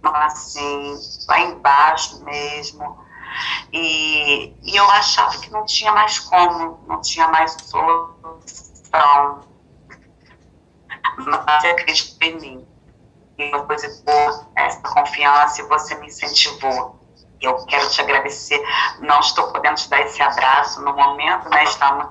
assim, lá embaixo mesmo. E eu achava que não tinha mais como, não tinha mais solução. Mas você acreditou em mim. E depositou essa confiança e você me incentivou. Eu quero te agradecer. Não estou podendo te dar esse abraço no momento, né? Estamos...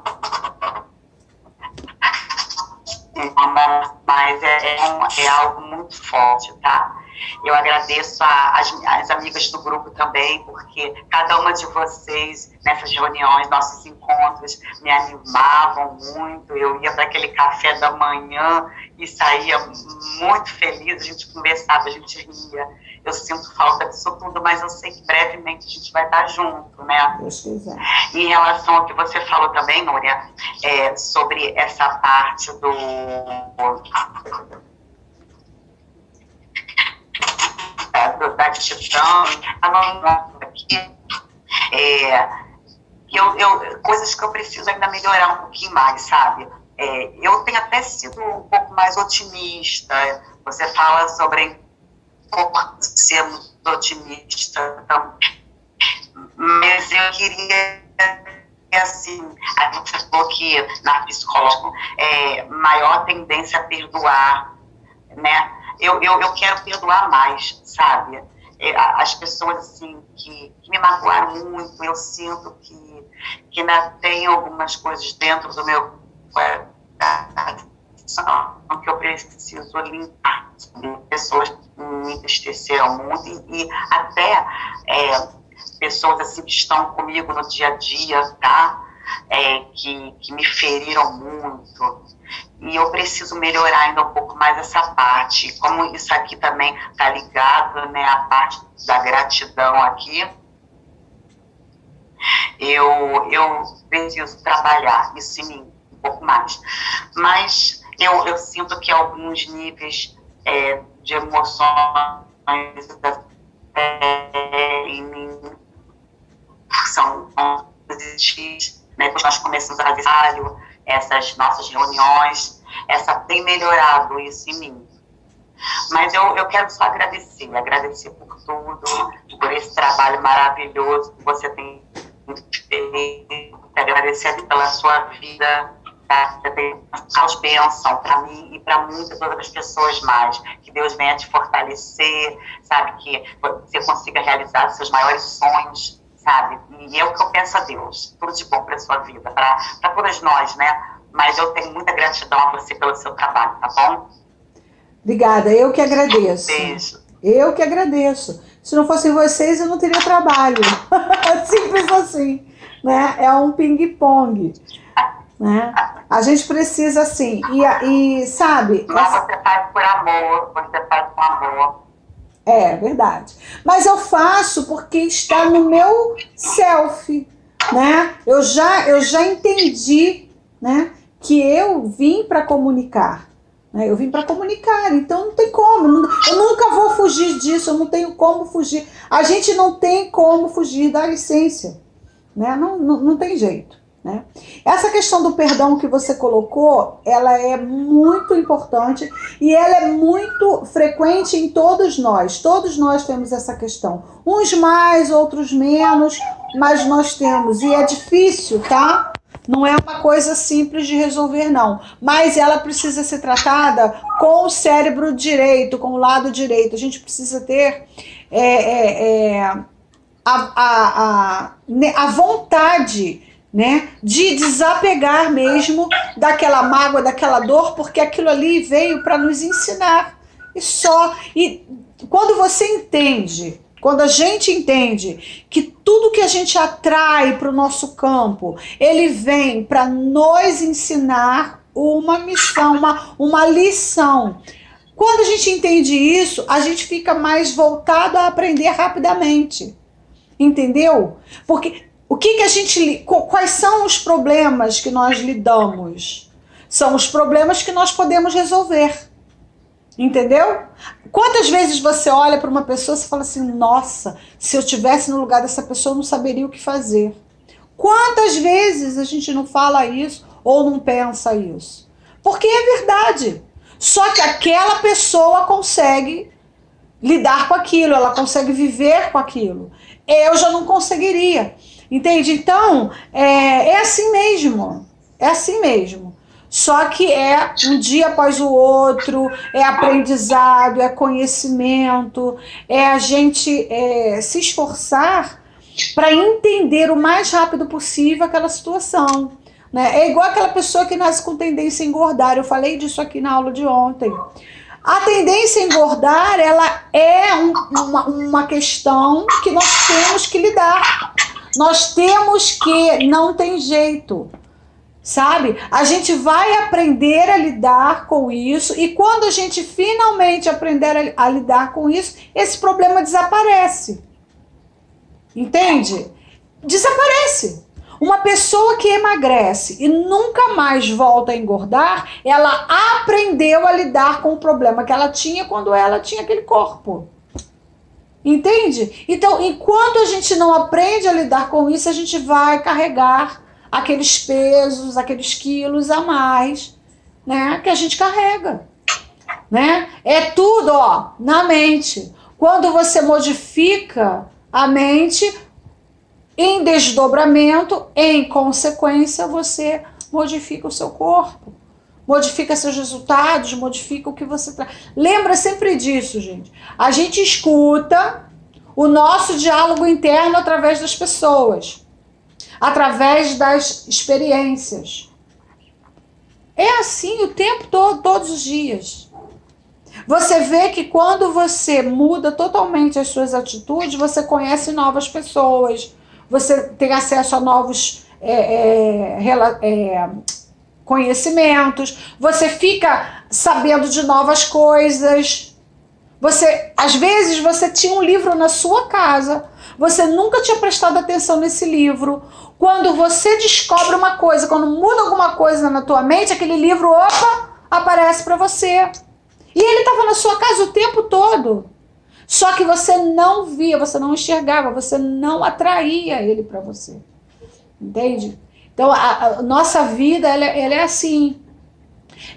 Mas é algo muito forte, tá? Eu agradeço as amigas do grupo também, porque cada uma de vocês, nessas reuniões, nossos encontros, me animavam muito. Eu ia para aquele café da manhã e saía muito feliz, a gente conversava, a gente ria. Eu sinto falta disso tudo, mas eu sei que brevemente a gente vai estar junto, né? Deus quiser. Em relação ao que você falou também, Núria, sobre essa parte da gratidão, aqui, coisas que eu preciso ainda melhorar um pouquinho mais, sabe? Eu tenho até sido um pouco mais otimista. Você fala sobre sermos otimistas, mas eu queria assim, a gente falou que na psicologia maior tendência a perdoar, né? Eu quero perdoar mais, sabe? As pessoas, assim, que me magoaram muito, eu sinto que ainda tem algumas coisas dentro do meu coração que eu preciso limpar. Pessoas me entristeceram muito e até pessoas assim que estão comigo no dia a dia, tá? Que me feriram muito. E eu preciso melhorar ainda um pouco mais essa parte. Como isso aqui também tá ligado, né, a parte da gratidão aqui, eu preciso trabalhar isso em mim um pouco mais. Mas eu sinto que alguns níveis de emoções em mim são positivos, né? Depois nós começamos a fazer essas nossas reuniões, tem melhorado isso em mim. Mas eu quero só agradecer por tudo, por esse trabalho maravilhoso que você tem feito, agradecer pela sua vida, tá? Você tem as bênçãos para mim e para muitas outras pessoas mais. Que Deus venha te fortalecer, sabe? Que você consiga realizar seus maiores sonhos, sabe? E é o que eu peço a Deus, tudo de bom para a sua vida, para todas nós, né? Mas eu tenho muita gratidão a você pelo seu trabalho, tá bom? Obrigada, eu que agradeço. Beijo. Eu que agradeço. Se não fossem vocês, eu não teria trabalho. Simples assim, né? É um ping-pong, né? A gente precisa, assim, e sabe... Mas você faz por amor, você faz com amor. É verdade. Mas eu faço porque está no meu self, né? Eu já entendi, né, que eu vim para comunicar. Né? Eu vim para comunicar, então não tem como. Eu nunca vou fugir disso, eu não tenho como fugir. A gente não tem como fugir da essência, né? Não tem jeito. Né? Essa questão do perdão que você colocou, ela é muito importante e ela é muito frequente em todos nós temos essa questão, uns mais, outros menos, mas nós temos, e é difícil, tá? Não é uma coisa simples de resolver não, mas ela precisa ser tratada com o cérebro direito, com o lado direito. A gente precisa ter a vontade, né, de desapegar mesmo daquela mágoa, daquela dor, porque aquilo ali veio para nos ensinar. E só. E quando você entende, quando a gente entende que tudo que a gente atrai para o nosso campo, ele vem para nos ensinar uma missão, uma lição. Quando a gente entende isso, a gente fica mais voltado a aprender rapidamente. Entendeu? Porque quais são os problemas que nós lidamos? São os problemas que nós podemos resolver. Entendeu? Quantas vezes você olha para uma pessoa e fala assim, nossa, se eu estivesse no lugar dessa pessoa, eu não saberia o que fazer. Quantas vezes a gente não fala isso ou não pensa isso? Porque é verdade. Só que aquela pessoa consegue lidar com aquilo, ela consegue viver com aquilo. Eu já não conseguiria. Entende? Então, é assim mesmo. É assim mesmo. Só que é um dia após o outro, é aprendizado, é conhecimento, é a gente se esforçar para entender o mais rápido possível aquela situação. Né? É igual aquela pessoa que nasce com tendência a engordar. Eu falei disso aqui na aula de ontem. A tendência a engordar, ela é uma questão que nós temos que lidar. Nós temos que, não tem jeito, sabe? A gente vai aprender a lidar com isso e quando a gente finalmente aprender a lidar com isso, esse problema desaparece. Entende? Desaparece. Uma pessoa que emagrece e nunca mais volta a engordar, ela aprendeu a lidar com o problema que ela tinha quando ela tinha aquele corpo. Entende? Então, enquanto a gente não aprende a lidar com isso, a gente vai carregar aqueles pesos, aqueles quilos a mais, né, que a gente carrega, né? É tudo, ó, na mente. Quando você modifica a mente, Em desdobramento, em consequência, você modifica o seu corpo, modifica seus resultados, modifica o que você traz. Lembra sempre disso, gente. A gente escuta o nosso diálogo interno através das pessoas, através das experiências. É assim o tempo todo, todos os dias. Você vê que quando você muda totalmente as suas atitudes, você conhece novas pessoas, você tem acesso a novos conhecimentos, você fica sabendo de novas coisas. Às vezes você tinha um livro na sua casa, você nunca tinha prestado atenção nesse livro. Quando você descobre uma coisa, quando muda alguma coisa na tua mente, aquele livro, aparece para você. E ele estava na sua casa o tempo todo. Só que você não via, você não enxergava, você não atraía ele para você. Entende? Então, a nossa vida, ela é assim.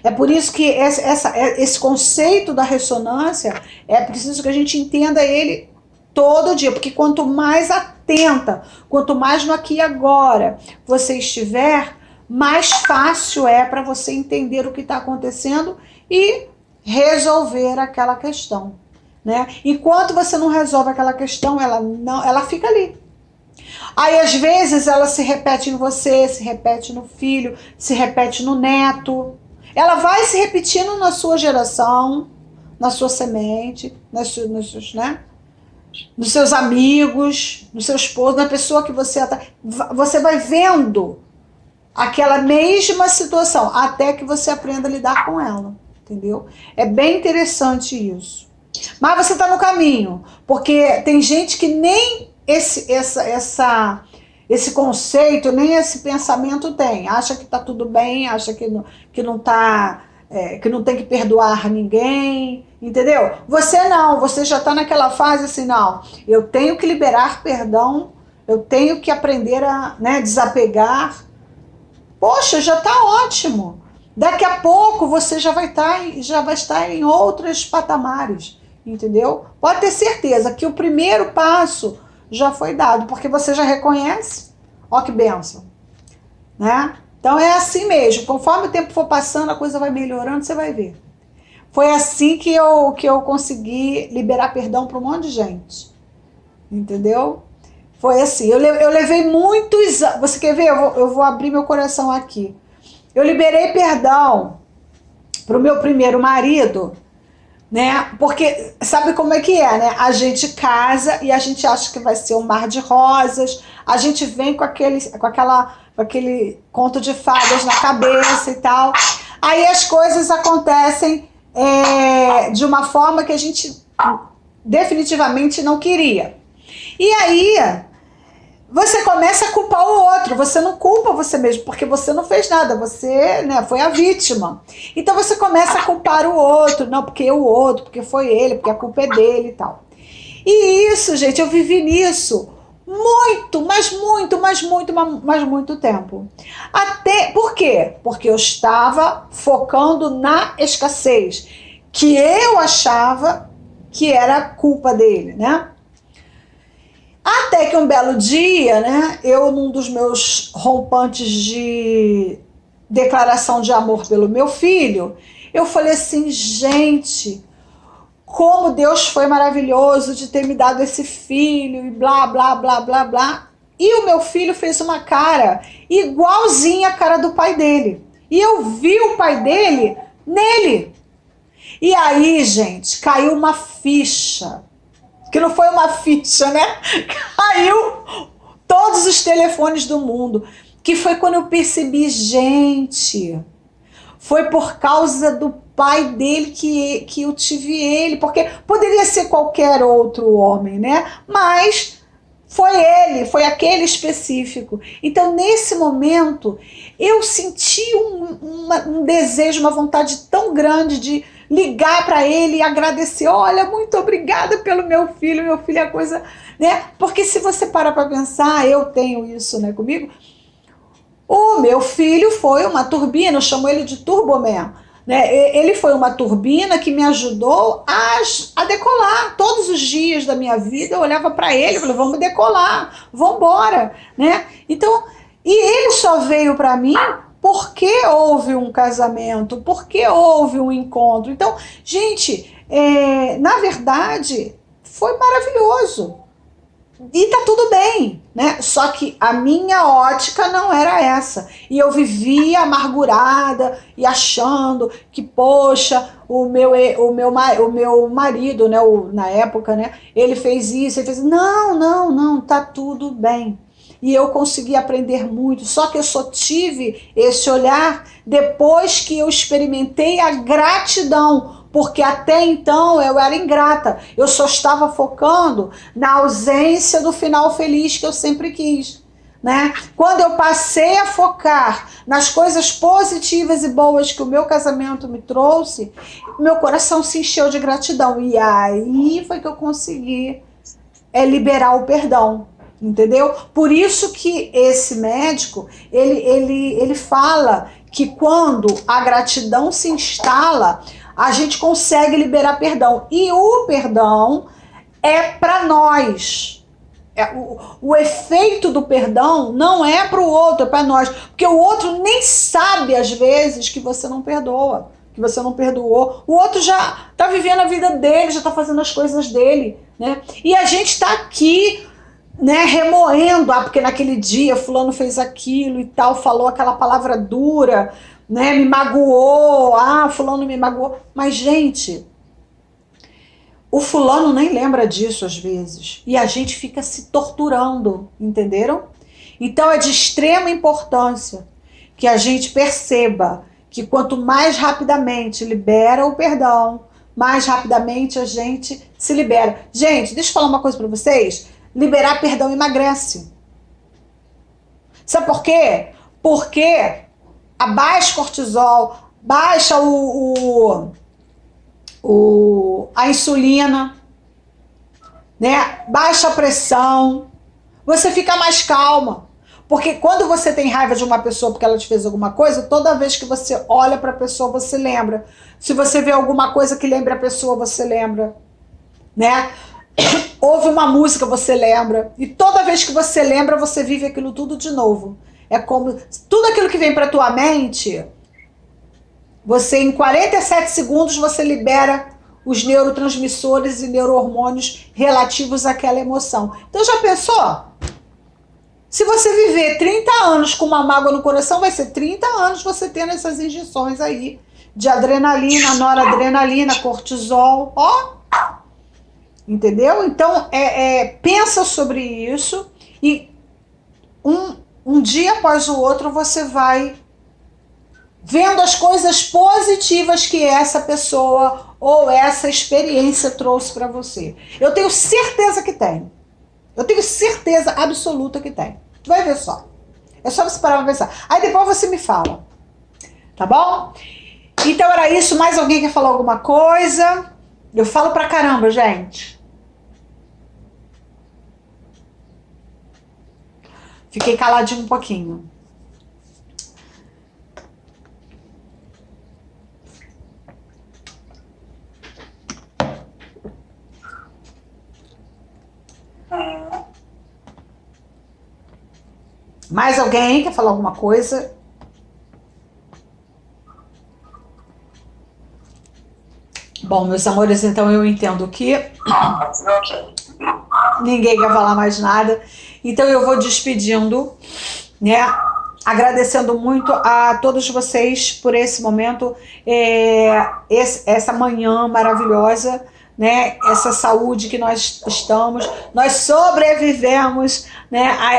É por isso que esse conceito da ressonância, é preciso que a gente entenda ele todo dia. Porque quanto mais atenta, quanto mais no aqui e agora você estiver, mais fácil é para você entender o que está acontecendo e resolver aquela questão, né? Enquanto você não resolve aquela questão, ela fica ali. Aí às vezes ela se repete em você, se repete no filho, se repete no neto. Ela vai se repetindo na sua geração, na sua semente, nos seus amigos, no seu esposo, na pessoa que você vai vendo aquela mesma situação até que você aprenda a lidar com ela. Entendeu? É bem interessante isso. Mas você está no caminho, porque tem gente que nem esse conceito, nem esse pensamento tem. Acha que está tudo bem, acha que não tá, que não tem que perdoar ninguém, entendeu? Você não, você já está naquela fase assim, não, eu tenho que liberar perdão, eu tenho que aprender a desapegar. Poxa, já está ótimo. Daqui a pouco você já vai estar em outros patamares, entendeu? Pode ter certeza que o primeiro passo já foi dado, porque você já reconhece. Ó que bênção, né? Então é assim mesmo, conforme o tempo for passando, a coisa vai melhorando, você vai ver. Foi assim que eu consegui liberar perdão para um monte de gente, entendeu? Foi assim, eu levei muitos anos. Você quer ver? Eu vou abrir meu coração aqui. Eu liberei perdão pro meu primeiro marido, né? Porque sabe como é que é, né? A gente casa e a gente acha que vai ser um mar de rosas. A gente vem com aquele conto de fadas na cabeça e tal. Aí as coisas acontecem de uma forma que a gente definitivamente não queria. E aí você começa a culpar o outro, você não culpa você mesmo, porque você não fez nada, você foi a vítima. Então você começa a culpar o outro, não, porque o outro, porque foi ele, porque a culpa é dele e tal. E isso, gente, eu vivi nisso muito tempo. Por quê? Porque eu estava focando na escassez, que eu achava que era culpa dele, né? Até que um belo dia, né, eu num dos meus rompantes de declaração de amor pelo meu filho, eu falei assim, gente, como Deus foi maravilhoso de ter me dado esse filho e blá, blá, blá, blá, blá. E o meu filho fez uma cara igualzinha à cara do pai dele. E eu vi o pai dele nele. E aí, gente, caiu uma ficha. Que não foi uma ficha, né? Caiu todos os telefones do mundo. Que foi quando eu percebi, gente, foi por causa do pai dele que eu tive ele. Porque poderia ser qualquer outro homem, né? Mas foi ele, foi aquele específico. Então, nesse momento, eu senti um desejo, uma vontade tão grande de ligar para ele e agradecer. Olha, muito obrigada pelo meu filho é coisa, né? Porque se você parar para pensar, eu tenho isso, né, comigo. O meu filho foi uma turbina, eu chamo ele de Turboman. né? Ele foi uma turbina que me ajudou a decolar. Todos os dias da minha vida eu olhava para ele e falei, vamos decolar, vamos embora, né? Então, e ele só veio para mim porque houve um casamento, porque houve um encontro. Então, gente, na verdade, foi maravilhoso. E tá tudo bem, né? Só que a minha ótica não era essa. E eu vivia amargurada e achando que, poxa, o meu marido, né, na época, né, ele fez isso, ele fez... Não, tá tudo bem. E eu consegui aprender muito. Só que eu só tive esse olhar depois que eu experimentei a gratidão. Porque até então eu era ingrata, eu só estava focando na ausência do final feliz que eu sempre quis, né? Quando eu passei a focar nas coisas positivas e boas que o meu casamento me trouxe, meu coração se encheu de gratidão, e aí foi que eu consegui liberar o perdão, entendeu? Por isso que esse médico, ele fala que quando a gratidão se instala, a gente consegue liberar perdão. E o perdão é para nós. O efeito do perdão não é para o outro, é para nós. Porque o outro nem sabe, às vezes, que você não perdoa, que você não perdoou. O outro já está vivendo a vida dele, já está fazendo as coisas dele, né? E a gente está aqui, né, remoendo, porque naquele dia fulano fez aquilo e tal, falou aquela palavra dura, né, me magoou, fulano me magoou. Mas, gente, o fulano nem lembra disso às vezes. E a gente fica se torturando, entenderam? Então é de extrema importância que a gente perceba que quanto mais rapidamente libera o perdão, mais rapidamente a gente se libera. Gente, deixa eu falar uma coisa pra vocês. Liberar perdão emagrece. Sabe por quê? Porque abaixa o cortisol, baixa a insulina, né? Baixa a pressão, você fica mais calma. Porque quando você tem raiva de uma pessoa porque ela te fez alguma coisa, toda vez que você olha para a pessoa, você lembra. Se você vê alguma coisa que lembra a pessoa, você lembra, né? Ouve uma música, você lembra. E toda vez que você lembra, você vive aquilo tudo de novo. É como tudo aquilo que vem para tua mente, você em 47 segundos você libera os neurotransmissores e neurohormônios relativos àquela emoção. Então já pensou? Se você viver 30 anos com uma mágoa no coração, vai ser 30 anos você tendo essas injeções aí de adrenalina, noradrenalina, cortisol, ó. Entendeu? Então, pensa sobre isso e um dia após o outro você vai vendo as coisas positivas que essa pessoa ou essa experiência trouxe para você. Eu tenho certeza que tem. Eu tenho certeza absoluta que tem. Tu vai ver só. É só você parar pra pensar. Aí depois você me fala. Tá bom? Então era isso. Mais alguém quer falar alguma coisa? Eu falo pra caramba, gente. Fiquei caladinho um pouquinho. Mais alguém quer falar alguma coisa? Bom, meus amores, então eu entendo que ninguém quer falar mais nada. Então eu vou despedindo, né? Agradecendo muito a todos vocês por esse momento, essa manhã maravilhosa, né? Essa saúde que nós estamos, nós sobrevivemos, né, a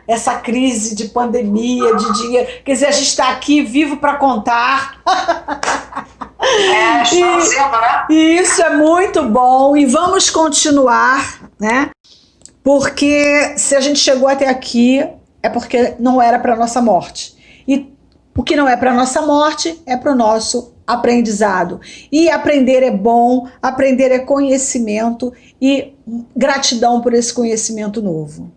essa crise de pandemia, de dinheiro. Quer dizer, a gente está aqui vivo para contar. Estamos indo, né? E isso é muito bom e vamos continuar, né? Porque se a gente chegou até aqui é porque não era para nossa morte. E o que não é para nossa morte é para o nosso aprendizado. E aprender é bom, aprender é conhecimento e gratidão por esse conhecimento novo.